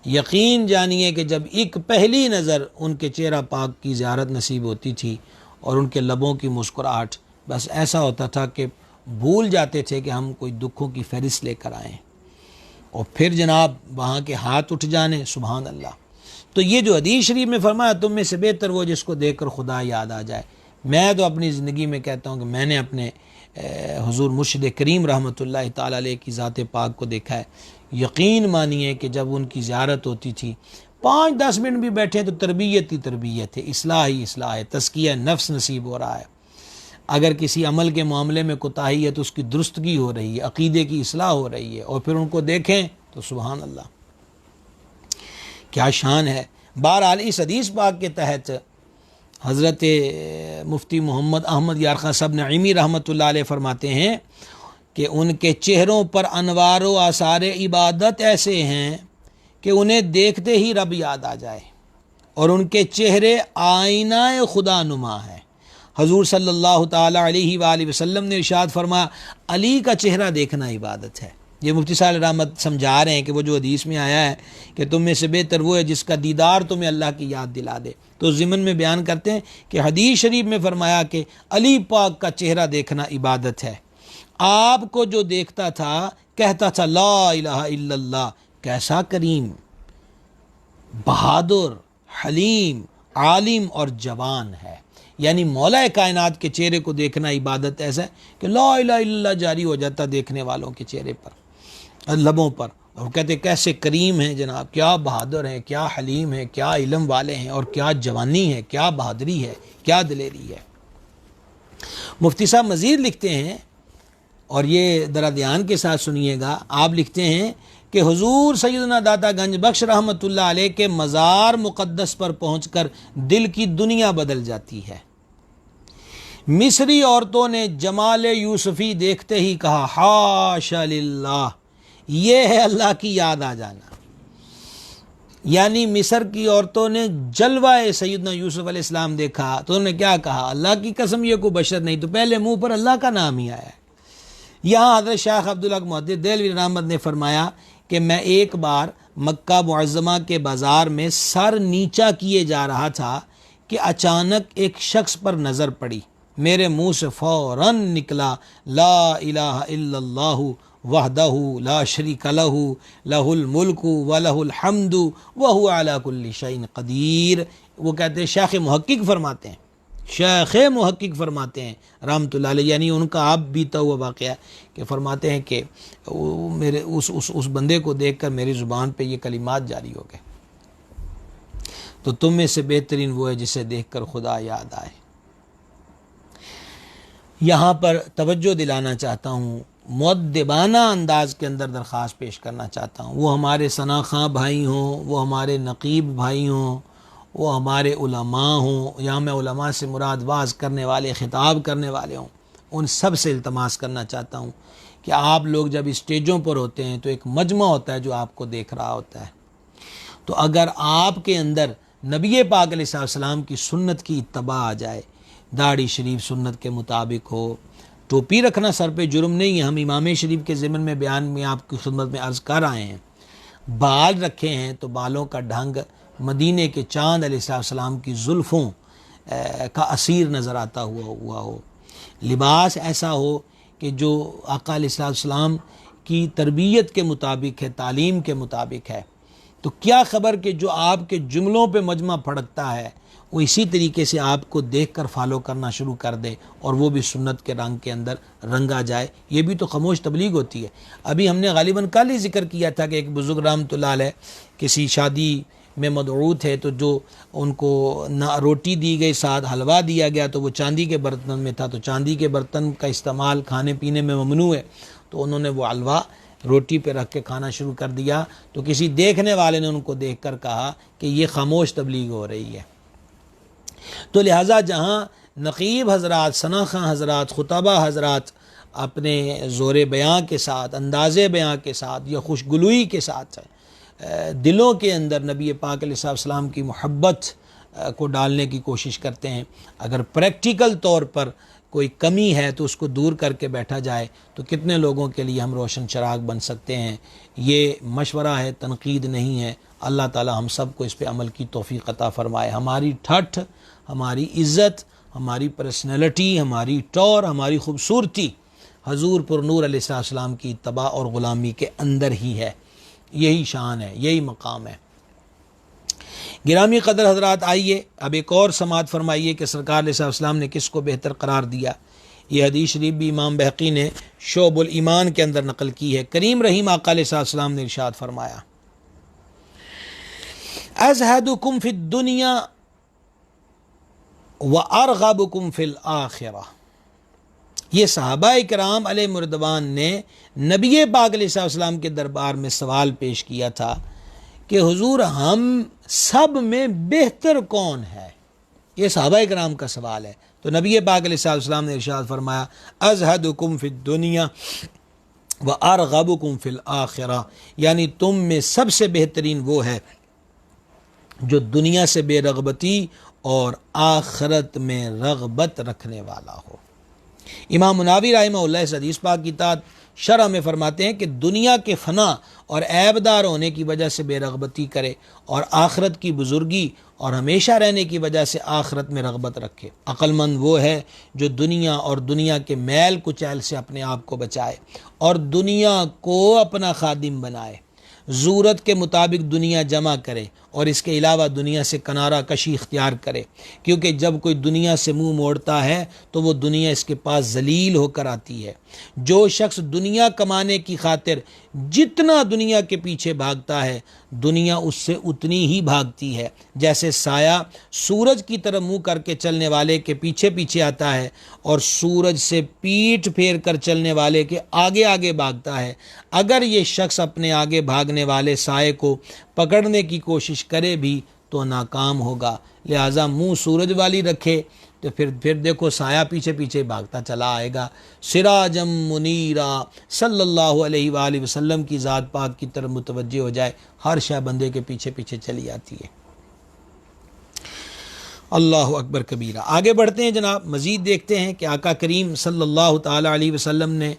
یقین جانیے کہ جب ایک پہلی نظر ان کے چہرہ پاک کی زیارت نصیب ہوتی تھی اور ان کے لبوں کی مسکراہٹ، بس ایسا ہوتا تھا کہ بھول جاتے تھے کہ ہم کوئی دکھوں کی فہرست لے کر آئیں، اور پھر جناب وہاں کے ہاتھ اٹھ جانے، سبحان اللہ۔ تو یہ جو حدیث شریف میں فرمایا تم میں سے بہتر وہ جس کو دیکھ کر خدا یاد آ جائے، میں تو اپنی زندگی میں کہتا ہوں کہ میں نے اپنے حضور مرشد کریم رحمۃ اللہ تعالی علیہ کی ذات پاک کو دیکھا ہے۔ یقین مانیے کہ جب ان کی زیارت ہوتی تھی 5-10 منٹ بھی بیٹھے تو تربیت ہی تربیت ہے، اصلاح ہی اصلاح ہے، تزکیہ نفس نصیب ہو رہا ہے۔ اگر کسی عمل کے معاملے میں کوتاہی ہے تو اس کی درستگی ہو رہی ہے، عقیدے کی اصلاح ہو رہی ہے، اور پھر ان کو دیکھیں تو سبحان اللہ کیا شان ہے۔ بہرحال اس حدیث پاک کے تحت حضرت مفتی محمد احمد یارخان صاحب نعیمی رحمۃ اللہ علیہ فرماتے ہیں کہ ان کے چہروں پر انوار و آثار عبادت ایسے ہیں کہ انہیں دیکھتے ہی رب یاد آ جائے۔ اور ان کے چہرے آئینہ خدا نما ہیں۔ حضور صلی اللہ تعالی علیہ وآلہ وسلم نے ارشاد فرمایا علی کا چہرہ دیکھنا عبادت ہے۔ یہ مفتی صالح رحمت سمجھا رہے ہیں کہ وہ جو حدیث میں آیا ہے کہ تم میں سے بہتر وہ ہے جس کا دیدار تمہیں اللہ کی یاد دلا دے، تو ضمن میں بیان کرتے ہیں کہ حدیث شریف میں فرمایا کہ علی پاک کا چہرہ دیکھنا عبادت ہے۔ آپ کو جو دیکھتا تھا کہتا تھا لا الہ الا اللہ، کیسا کریم، بہادر، حلیم، عالم اور جوان ہے۔ یعنی مولا کائنات کے چہرے کو دیکھنا عبادت ایسا ہے کہ لا الہ الا اللہ جاری ہو جاتا دیکھنے والوں کے چہرے پر، لبوں پر، اور کہتے کیسے کریم ہیں جناب، کیا بہادر ہیں، کیا حلیم ہیں، کیا علم والے ہیں، اور کیا جوانی ہے، کیا بہادری ہے، کیا دلیری ہے۔ مفتی صاحب مزید لکھتے ہیں، اور یہ ذرا دھیان کے ساتھ سنیے گا، آپ لکھتے ہیں کہ حضور سیدنا داتا گنج بخش رحمۃ اللہ علیہ کے مزار مقدس پر پہنچ کر دل کی دنیا بدل جاتی ہے۔ مصری عورتوں نے جمال یوسفی دیکھتے ہی کہا حاشا للہ، یہ ہے اللہ کی یاد آ جانا۔ یعنی مصر کی عورتوں نے جلوہ سیدنا یوسف علیہ السلام دیکھا تو انہوں نے کیا کہا، اللہ کی قسم یہ کوئی بشر نہیں، تو پہلے منہ پر اللہ کا نام ہی آیا ہے۔ یہاں حضرت شیخ عبدالحق محدث دہلوی رحمت نے فرمایا کہ میں ایک بار مکہ معظمہ کے بازار میں سر نیچا کیے جا رہا تھا کہ اچانک ایک شخص پر نظر پڑی، میرے منہ سے فوراً نکلا لا الہ الا اللہ وحدہ لا شریک لہ لہ الملک ولہ الحمد وہو علی کل شیء قدیر۔ وہ کہتے ہیں شیخ محقق فرماتے ہیں، شیخ محقق فرماتے ہیں رحمۃ اللہ علیہ، یعنی ان کا آپ بیتا ہوا واقعہ ہے کہ فرماتے ہیں کہ میرے اس بندے کو دیکھ کر میری زبان پہ یہ کلمات جاری ہو گئے، تو تم میں سے بہترین وہ ہے جسے دیکھ کر خدا یاد آئے۔ یہاں پر توجہ دلانا چاہتا ہوں، مؤدبانہ انداز کے اندر درخواست پیش کرنا چاہتا ہوں، وہ ہمارے ثناءخواں بھائی ہوں، وہ ہمارے نقیب بھائی ہوں، وہ ہمارے علماء ہوں، یہاں میں علماء سے مراد واعظ کرنے والے، خطاب کرنے والے ہوں، ان سب سے التماس کرنا چاہتا ہوں کہ آپ لوگ جب اسٹیجوں پر ہوتے ہیں تو ایک مجمع ہوتا ہے جو آپ کو دیکھ رہا ہوتا ہے، تو اگر آپ کے اندر نبی پاک علیہ السلام کی سنت کی اتباع آ جائے، داڑھی شریف سنت کے مطابق ہو، ٹوپی رکھنا سر پہ جرم نہیں ہے، ہم امام شریف کے ضمن میں بیان میں آپ کی خدمت میں عرض کر آئے ہیں، بال رکھے ہیں تو بالوں کا ڈھنگ مدینے کے چاند علیہ السلام کی زلفوں کا اثیر نظر آتا ہوا ہو، لباس ایسا ہو کہ جو آقا علیہ السلام کی تربیت کے مطابق ہے، تعلیم کے مطابق ہے، تو کیا خبر کہ جو آپ کے جملوں پہ مجمع پھڑکتا ہے وہ اسی طریقے سے آپ کو دیکھ کر فالو کرنا شروع کر دے اور وہ بھی سنت کے رنگ کے اندر رنگا جائے۔ یہ بھی تو خاموش تبلیغ ہوتی ہے۔ ابھی ہم نے غالباً کل ہی ذکر کیا تھا کہ ایک بزرگ رحمۃ اللہ علیہ کسی شادی میں مدعو تھے، تو جو ان کو نہ روٹی دی گئی ساتھ حلوہ دیا گیا تو وہ چاندی کے برتن میں تھا، تو چاندی کے برتن کا استعمال کھانے پینے میں ممنوع ہے، تو انہوں نے وہ حلوہ روٹی پہ رکھ کے کھانا شروع کر دیا، تو کسی دیکھنے والے نے ان کو دیکھ کر کہا کہ یہ خاموش تبلیغ ہو رہی ہے۔ تو لہٰذا جہاں نقیب حضرات، ثناءخواں حضرات، خطبہ حضرات اپنے زور بیاں کے ساتھ، انداز بیاں کے ساتھ یا خوشگلوئی کے ساتھ دلوں کے اندر نبی پاک علیہ السلام کی محبت کو ڈالنے کی کوشش کرتے ہیں، اگر پریکٹیکل طور پر کوئی کمی ہے تو اس کو دور کر کے بیٹھا جائے تو کتنے لوگوں کے لیے ہم روشن چراغ بن سکتے ہیں۔ یہ مشورہ ہے، تنقید نہیں ہے۔ اللہ تعالی ہم سب کو اس پہ عمل کی توفیق عطا فرمائے۔ ہماری ٹھٹھ، ہماری عزت، ہماری پرسنالٹی، ہماری ٹور، ہماری خوبصورتی حضور پر نور علیہ السلام کی اتباع اور غلامی کے اندر ہی ہے، یہی شان ہے، یہی مقام ہے۔ گرامی قدر حضرات، آئیے اب ایک اور سماعت فرمائیے کہ سرکار علیہ السلام نے کس کو بہتر قرار دیا۔ یہ حدیث شریف بھی امام بہقی نے شعب الایمان کے اندر نقل کی ہے۔ کریم رحیم آقا علیہ السلام نے ارشاد فرمایا ازہدکم فی الدنیا وارغبکم فی الآخرہ۔ یہ صحابہ کرام علیہ مردوان نے نبی پاک علیہ السلام کے دربار میں سوال پیش کیا تھا کہ حضور ہم سب میں بہتر کون ہے؟ یہ صحابہ کرام کا سوال ہے، تو نبی پاک علیہ السلام نے ارشاد فرمایا ازہدکم فی الدنیا وارغبکم فی الآخرہ، یعنی تم میں سب سے بہترین وہ ہے جو دنیا سے بے رغبتی اور آخرت میں رغبت رکھنے والا ہو۔ امام مناوی رحمہ اللہ اس حدیث پاک کی تحت شرح میں فرماتے ہیں کہ دنیا کے فنا اور عیبدار ہونے کی وجہ سے بے رغبتی کرے اور آخرت کی بزرگی اور ہمیشہ رہنے کی وجہ سے آخرت میں رغبت رکھے۔ عقل مند وہ ہے جو دنیا اور دنیا کے میل کچیل سے اپنے آپ کو بچائے اور دنیا کو اپنا خادم بنائے، ضرورت کے مطابق دنیا جمع کرے اور اس کے علاوہ دنیا سے کنارہ کشی اختیار کرے، کیونکہ جب کوئی دنیا سے منہ موڑتا ہے تو وہ دنیا اس کے پاس ذلیل ہو کر آتی ہے۔ جو شخص دنیا کمانے کی خاطر جتنا دنیا کے پیچھے بھاگتا ہے، دنیا اس سے اتنی ہی بھاگتی ہے۔ جیسے سایہ سورج کی طرف منہ کر کے چلنے والے کے پیچھے پیچھے آتا ہے اور سورج سے پیٹھ پھیر کر چلنے والے کے آگے آگے بھاگتا ہے، اگر یہ شخص اپنے آگے بھاگنے والے سائے کو پکڑنے کی کوشش کرے بھی تو ناکام ہوگا۔ لہٰذا منہ سورج والی رکھے تو پھر دیکھو سایہ پیچھے پیچھے بھاگتا چلا آئے گا۔ سراجم منیرا صلی اللہ علیہ وآلہ وسلم کی ذات پاک کی طرف متوجہ ہو جائے، ہر شے بندے کے پیچھے پیچھے چلی آتی ہے۔ اللہ اکبر کبیرہ۔ آگے بڑھتے ہیں جناب، مزید دیکھتے ہیں کہ آقا کریم صلی اللہ تعالی علیہ وسلم نے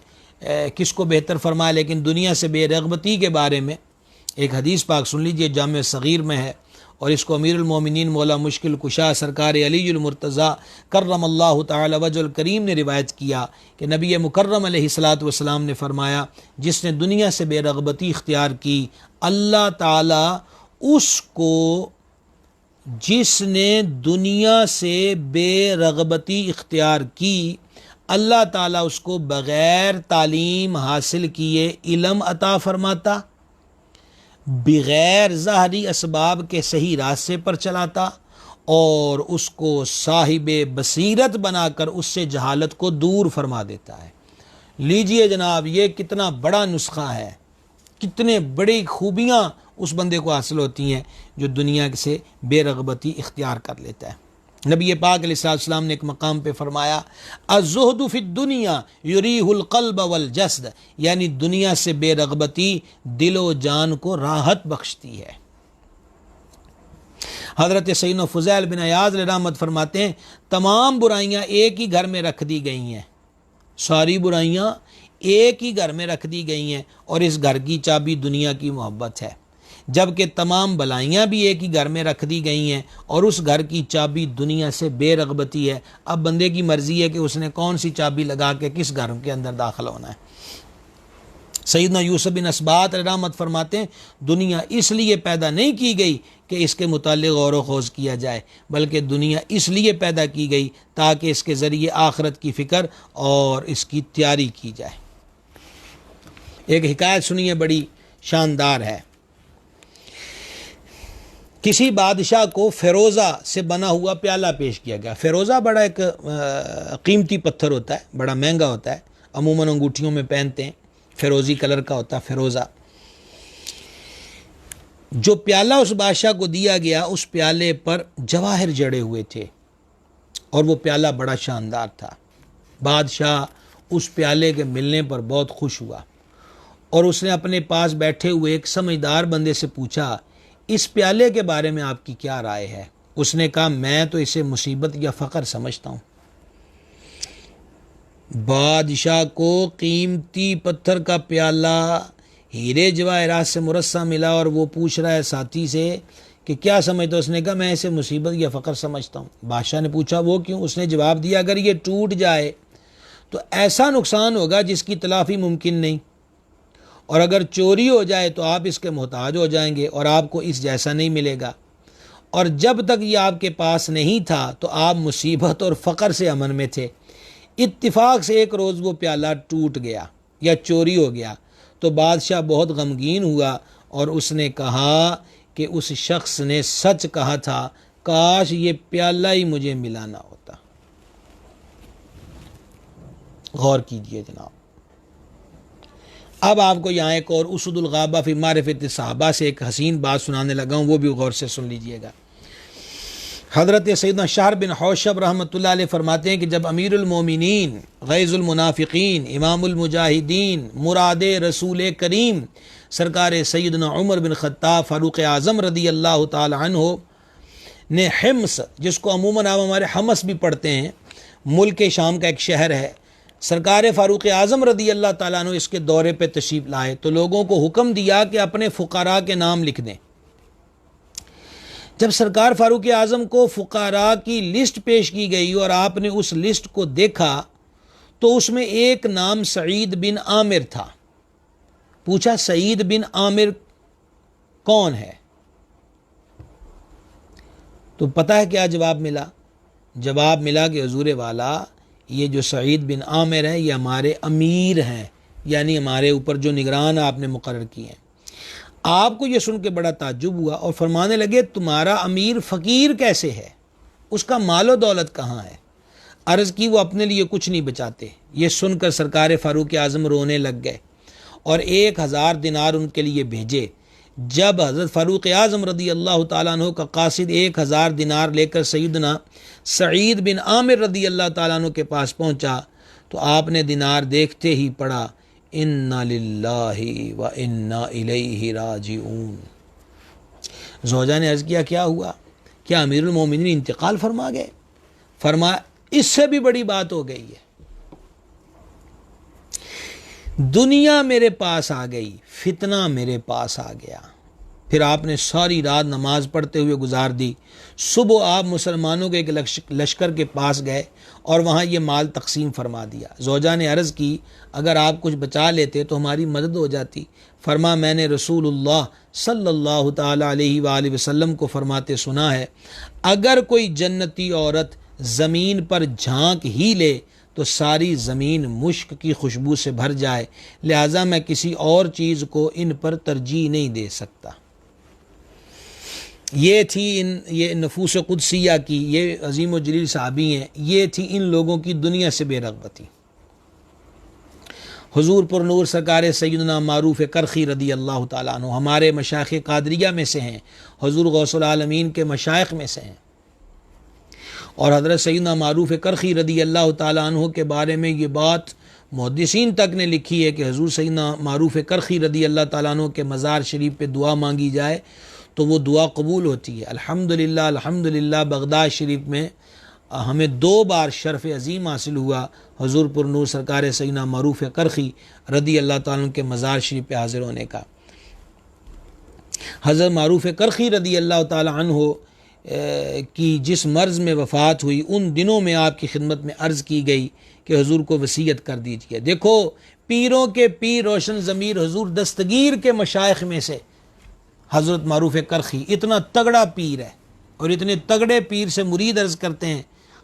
کس کو بہتر فرمایا، لیکن دنیا سے بے رغبتی کے بارے میں ایک حدیث پاک سن لیجئے، جامع صغیر میں ہے، اور اس کو امیر المومنین مولا مشکل کشا سرکار علی المرتضیٰ کرم اللہ تعالی وجہ الکریم نے روایت کیا کہ نبی مکرم علیہ الصلاۃ والسلام نے فرمایا، جس نے دنیا سے بے رغبتی اختیار کی، اللہ تعالی اس کو، جس نے دنیا سے بے رغبتی اختیار کی، اللہ تعالیٰ اس کو بغیر تعلیم حاصل کیے علم عطا فرماتا، بغیر ظاہری اسباب کے صحیح راستے پر چلاتا، اور اس کو صاحب بصیرت بنا کر اس سے جہالت کو دور فرما دیتا ہے۔ لیجئے جناب، یہ کتنا بڑا نسخہ ہے، کتنے بڑی خوبیاں اس بندے کو حاصل ہوتی ہیں جو دنیا سے بے رغبتی اختیار کر لیتا ہے۔ نبی پاک علیہ السلام نے ایک مقام پہ فرمایا، الزہد فی الدنیا یریح القلب والجسد، یعنی دنیا سے بے رغبتی دل و جان کو راحت بخشتی ہے۔ حضرت سیدنا فضیل بن عیاض علیہ رحمت فرماتے ہیں، تمام برائیاں ایک ہی گھر میں رکھ دی گئی ہیں، ساری برائیاں ایک ہی گھر میں رکھ دی گئی ہیں، اور اس گھر کی چابی دنیا کی محبت ہے، جبکہ تمام بلائیاں بھی ایک ہی گھر میں رکھ دی گئی ہیں اور اس گھر کی چابی دنیا سے بے رغبتی ہے۔ اب بندے کی مرضی ہے کہ اس نے کون سی چابی لگا کے کس گھر کے اندر داخل ہونا ہے۔ سیدنا یوسف بن اسبات رحمت فرماتے ہیں، دنیا اس لیے پیدا نہیں کی گئی کہ اس کے متعلق غور و خوض کیا جائے، بلکہ دنیا اس لیے پیدا کی گئی تاکہ اس کے ذریعے آخرت کی فکر اور اس کی تیاری کی جائے۔ ایک حکایت سنیے، بڑی شاندار ہے۔ کسی بادشاہ کو فیروزہ سے بنا ہوا پیالہ پیش کیا گیا۔ فیروزہ بڑا ایک قیمتی پتھر ہوتا ہے، بڑا مہنگا ہوتا ہے، عموماً انگوٹھیوں میں پہنتے ہیں، فیروزی کلر کا ہوتا ہے فیروزہ۔ جو پیالہ اس بادشاہ کو دیا گیا، اس پیالے پر جواہر جڑے ہوئے تھے اور وہ پیالہ بڑا شاندار تھا۔ بادشاہ اس پیالے کے ملنے پر بہت خوش ہوا اور اس نے اپنے پاس بیٹھے ہوئے ایک سمجھدار بندے سے پوچھا، اس پیالے کے بارے میں آپ کی کیا رائے ہے؟ اس نے کہا، میں تو اسے مصیبت یا فقر سمجھتا ہوں۔ بادشاہ کو قیمتی پتھر کا پیالہ ہیرے جواہرات سے مرصع ملا اور وہ پوچھ رہا ہے ساتھی سے کہ کیا سمجھتا؟ اس نے کہا، میں اسے مصیبت یا فقر سمجھتا ہوں۔ بادشاہ نے پوچھا، وہ کیوں؟ اس نے جواب دیا، اگر یہ ٹوٹ جائے تو ایسا نقصان ہوگا جس کی تلافی ممکن نہیں، اور اگر چوری ہو جائے تو آپ اس کے محتاج ہو جائیں گے اور آپ کو اس جیسا نہیں ملے گا، اور جب تک یہ آپ کے پاس نہیں تھا تو آپ مصیبت اور فقر سے امن میں تھے۔ اتفاق سے ایک روز وہ پیالہ ٹوٹ گیا یا چوری ہو گیا تو بادشاہ بہت غمگین ہوا اور اس نے کہا کہ اس شخص نے سچ کہا تھا، کاش یہ پیالہ ہی مجھے ملا نہ ہوتا۔ غور کیجئے جناب۔ اب آپ کو یہاں ایک اور اسد الغابہ فی معرفت صحابہ سے ایک حسین بات سنانے لگا ہوں، وہ بھی غور سے سن لیجئے گا۔ حضرت سیدنا شہر بن حوشب رحمۃ اللہ علیہ فرماتے ہیں کہ جب امیر المومنین، غیظ المنافقین، امام المجاہدین، مراد رسول کریم سرکار سیدنا عمر بن خطاب فاروق اعظم رضی اللہ تعالی عنہ نے حمص، جس کو عموماً آپ ہمارے حمص بھی پڑھتے ہیں، ملک شام کا ایک شہر ہے، سرکار فاروق اعظم رضی اللہ تعالیٰ عنہ اس کے دورے پہ تشریف لائے تو لوگوں کو حکم دیا کہ اپنے فقراء کے نام لکھ دیں۔ جب سرکار فاروق اعظم کو فقراء کی لسٹ پیش کی گئی اور آپ نے اس لسٹ کو دیکھا تو اس میں ایک نام سعید بن عامر تھا۔ پوچھا سعید بن عامر کون ہے؟ تو پتہ ہے کیا جواب ملا؟ جواب ملا کہ حضور والا، یہ جو سعید بن عامر ہے یہ ہمارے امیر ہیں، یعنی ہمارے اوپر جو نگران آپ نے مقرر کیے ہیں۔ آپ کو یہ سن کے بڑا تعجب ہوا اور فرمانے لگے تمہارا امیر فقیر کیسے ہے؟ اس کا مال و دولت کہاں ہے؟ عرض کی وہ اپنے لیے کچھ نہیں بچاتے۔ یہ سن کر سرکار فاروق اعظم رونے لگ گئے اور 1000 دینار ان کے لیے بھیجے۔ جب حضرت فاروق اعظم رضی اللہ تعالیٰ عنہ کا قاصد 1000 دینار لے کر سیدنا سعید بن عامر رضی اللہ تعالیٰ عنہ کے پاس پہنچا تو آپ نے دینار دیکھتے ہی پڑھا انا للہ و انا الیہ راجعون۔ زوجہ نے عرض کیا کیا ہوا؟ کیا امیر المومنین انتقال فرما گئے؟ فرمایا اس سے بھی بڑی بات ہو گئی ہے، دنیا میرے پاس آ گئی، فتنہ میرے پاس آ گیا۔ پھر آپ نے ساری رات نماز پڑھتے ہوئے گزار دی۔ صبح آپ مسلمانوں کے ایک لشکر کے پاس گئے اور وہاں یہ مال تقسیم فرما دیا۔ زوجہ نے عرض کی اگر آپ کچھ بچا لیتے تو ہماری مدد ہو جاتی۔ فرما میں نے رسول اللہ صلی اللہ تعالیٰ علیہ وآلہ وسلم کو فرماتے سنا ہے اگر کوئی جنتی عورت زمین پر جھانک ہی لے تو ساری زمین مشک کی خوشبو سے بھر جائے، لہٰذا میں کسی اور چیز کو ان پر ترجیح نہیں دے سکتا۔ یہ تھی یہ نفوس قدسیہ کی، یہ عظیم و جلیل صحابی ہیں، یہ تھی ان لوگوں کی دنیا سے بے رغبتی۔ حضور پر نور سرکار سیدنا معروف کرخی رضی اللہ تعالیٰ عنہ ہمارے مشائخ قادریہ میں سے ہیں، حضور غوث العالمین کے مشائخ میں سے ہیں، اور حضرت سیدنا معروف کرخی رضی اللہ تعالیٰ عنہ کے بارے میں یہ بات محدثین تک نے لکھی ہے کہ حضور سیدنا معروف کرخی رضی اللہ تعالیٰ عنہ کے مزار شریف پہ دعا مانگی جائے تو وہ دعا قبول ہوتی ہے۔ الحمدللہ الحمدللہ بغداد شریف میں ہمیں 2 بار شرف عظیم حاصل ہوا حضور پر نور سرکار سیدنا معروف کرخی رضی اللہ تعالیٰ عنہ کے مزار شریف پہ حاضر ہونے کا۔ حضرت معروف کرخی رضی اللہ تعالیٰ عنہ کی جس مرض میں وفات ہوئی ان دنوں میں آپ کی خدمت میں عرض کی گئی کہ حضور کو وصیت کر دیجیے۔ دیکھو پیروں کے پیر روشن ضمیر حضور دستگیر کے مشائخ میں سے حضرت معروف کرخی اتنا تگڑا پیر ہے، اور اتنے تگڑے پیر سے مرید عرض کرتے ہیں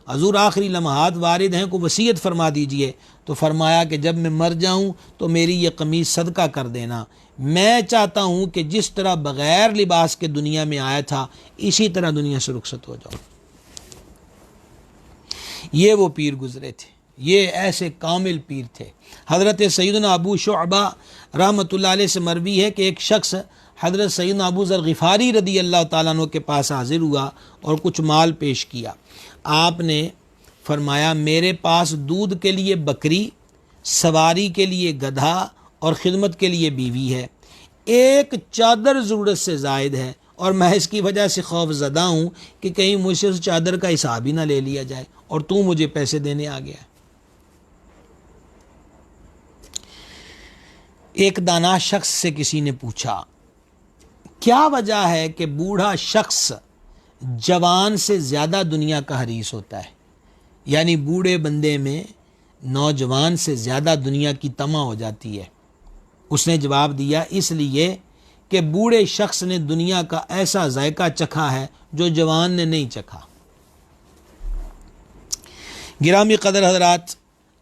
حضور آخری لمحات وارد ہیں کو وصیت فرما دیجئے، تو فرمایا کہ جب میں مر جاؤں تو میری یہ قمیص صدقہ کر دینا، میں چاہتا ہوں کہ جس طرح بغیر لباس کے دنیا میں آیا تھا اسی طرح دنیا سے رخصت ہو جاؤں۔ یہ وہ پیر گزرے تھے، یہ ایسے کامل پیر تھے۔ حضرت سیدنا ابو شعبہ رحمۃ اللہ علیہ سے مروی ہے کہ ایک شخص حضرت سیدنا ابو ذر غفاری رضی اللہ تعالیٰ عنہ کے پاس حاضر ہوا اور کچھ مال پیش کیا۔ آپ نے فرمایا میرے پاس دودھ کے لیے بکری، سواری کے لیے گدھا اور خدمت کے لیے بیوی ہے، ایک چادر ضرورت سے زائد ہے، اور میں اس کی وجہ سے خوف زدہ ہوں کہ کہیں مجھ سے اس چادر کا حساب ہی نہ لے لیا جائے اور تو مجھے پیسے دینے آ گیا۔ ایک دانا شخص سے کسی نے پوچھا کیا وجہ ہے کہ بوڑھا شخص جوان سے زیادہ دنیا کا حریص ہوتا ہے، یعنی بوڑھے بندے میں نوجوان سے زیادہ دنیا کی طمع ہو جاتی ہے؟ اس نے جواب دیا اس لیے کہ بوڑھے شخص نے دنیا کا ایسا ذائقہ چکھا ہے جو جوان نے نہیں چکھا۔ گرامی قدر حضرات،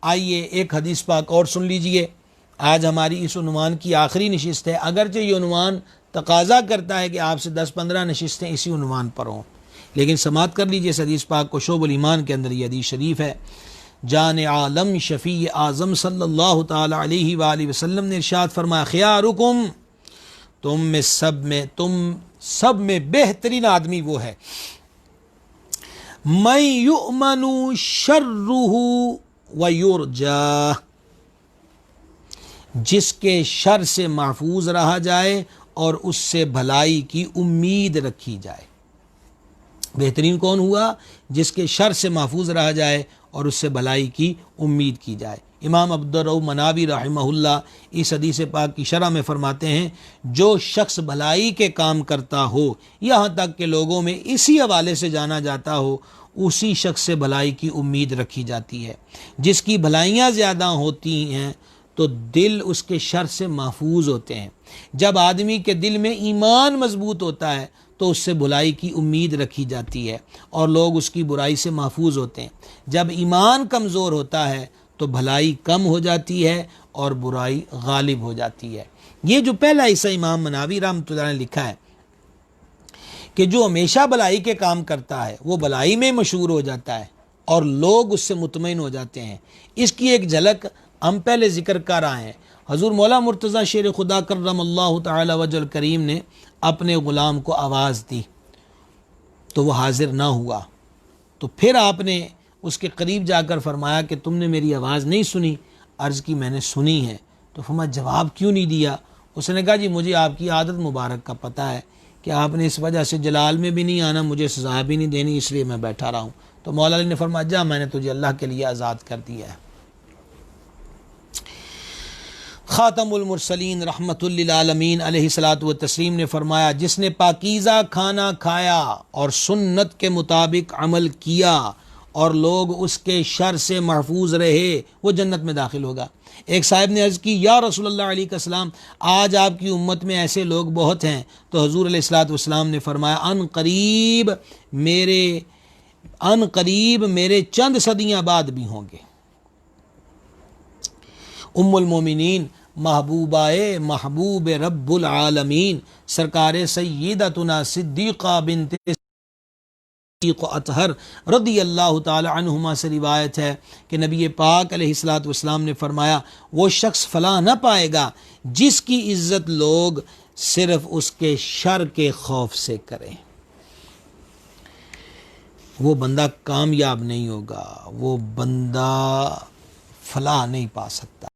آئیے ایک حدیث پاک اور سن لیجئے۔ آج ہماری اس عنوان کی آخری نشست ہے، اگرچہ یہ عنوان تقاضا کرتا ہے کہ آپ سے 10-15 نشستیں اسی عنوان پر ہوں، لیکن سماعت کر لیجئے اس حدیث پاک کو۔ شعب الایمان کے اندر یہ حدیث شریف ہے۔ جان عالم شفیع اعظم صلی اللہ تعالی علیہ وآلہ وسلم نے ارشاد فرمایا خیارکم، تم سب میں بہترین آدمی وہ ہے من یؤمن شرہ ویرجا، جس کے شر سے محفوظ رہا جائے اور اس سے بھلائی کی امید رکھی جائے۔ بہترین کون ہوا؟ جس کے شر سے محفوظ رہا جائے اور اس سے بھلائی کی امید کی جائے۔ امام عبدالرؤف مناوی رحمہ اللہ اس حدیث پاک کی شرح میں فرماتے ہیں جو شخص بھلائی کے کام کرتا ہو یہاں تک کہ لوگوں میں اسی حوالے سے جانا جاتا ہو، اسی شخص سے بھلائی کی امید رکھی جاتی ہے۔ جس کی بھلائیاں زیادہ ہوتی ہیں تو دل اس کے شر سے محفوظ ہوتے ہیں۔ جب آدمی کے دل میں ایمان مضبوط ہوتا ہے تو اس سے بھلائی کی امید رکھی جاتی ہے اور لوگ اس کی برائی سے محفوظ ہوتے ہیں۔ جب ایمان کمزور ہوتا ہے تو بھلائی کم ہو جاتی ہے اور برائی غالب ہو جاتی ہے۔ یہ جو پہلا حصہ امام مناوی رحمۃ اللہ نے لکھا ہے کہ جو ہمیشہ بھلائی کے کام کرتا ہے وہ بھلائی میں مشہور ہو جاتا ہے اور لوگ اس سے مطمئن ہو جاتے ہیں، اس کی ایک جھلک ہم پہلے ذکر کر رہے ہیں۔ حضور مولا مرتضیٰ شیر خدا کرم اللہ تعالی وجہ الکریم نے اپنے غلام کو آواز دی تو وہ حاضر نہ ہوا، تو پھر آپ نے اس کے قریب جا کر فرمایا کہ تم نے میری آواز نہیں سنی؟ عرض کی میں نے سنی ہے۔ تو فرمایا جواب کیوں نہیں دیا؟ اس نے کہا جی مجھے آپ کی عادت مبارک کا پتہ ہے کہ آپ نے اس وجہ سے جلال میں بھی نہیں آنا، مجھے سزا بھی نہیں دینی، اس لیے میں بیٹھا رہا ہوں۔ تو مولا علی نے فرمایا جا میں نے تجھے اللہ کے لیے آزاد کر دیا ہے۔ خاتم المرسلین رحمت للعالمین علیہ الصلاۃ والتسلیم نے فرمایا جس نے پاکیزہ کھانا کھایا اور سنت کے مطابق عمل کیا اور لوگ اس کے شر سے محفوظ رہے وہ جنت میں داخل ہوگا۔ ایک صاحب نے عرض کی یا رسول اللہ علیہ السلام آج آپ کی امت میں ایسے لوگ بہت ہیں، تو حضور علیہ الصلاۃ والسلام نے فرمایا ان قریب میرے چند صدیاں بعد بھی ہوں گے۔ ام المومنین محبوب رب العالمین سرکار سیدتنا صدیقہ بنت صدیق اطہر رضی اللہ تعالی عنہما سے روایت ہے کہ نبی پاک علیہ الصلاۃ والسلام نے فرمایا وہ شخص فلاح نہ پائے گا جس کی عزت لوگ صرف اس کے شر کے خوف سے کریں۔ وہ بندہ کامیاب نہیں ہوگا، وہ بندہ فلاح نہیں پا سکتا۔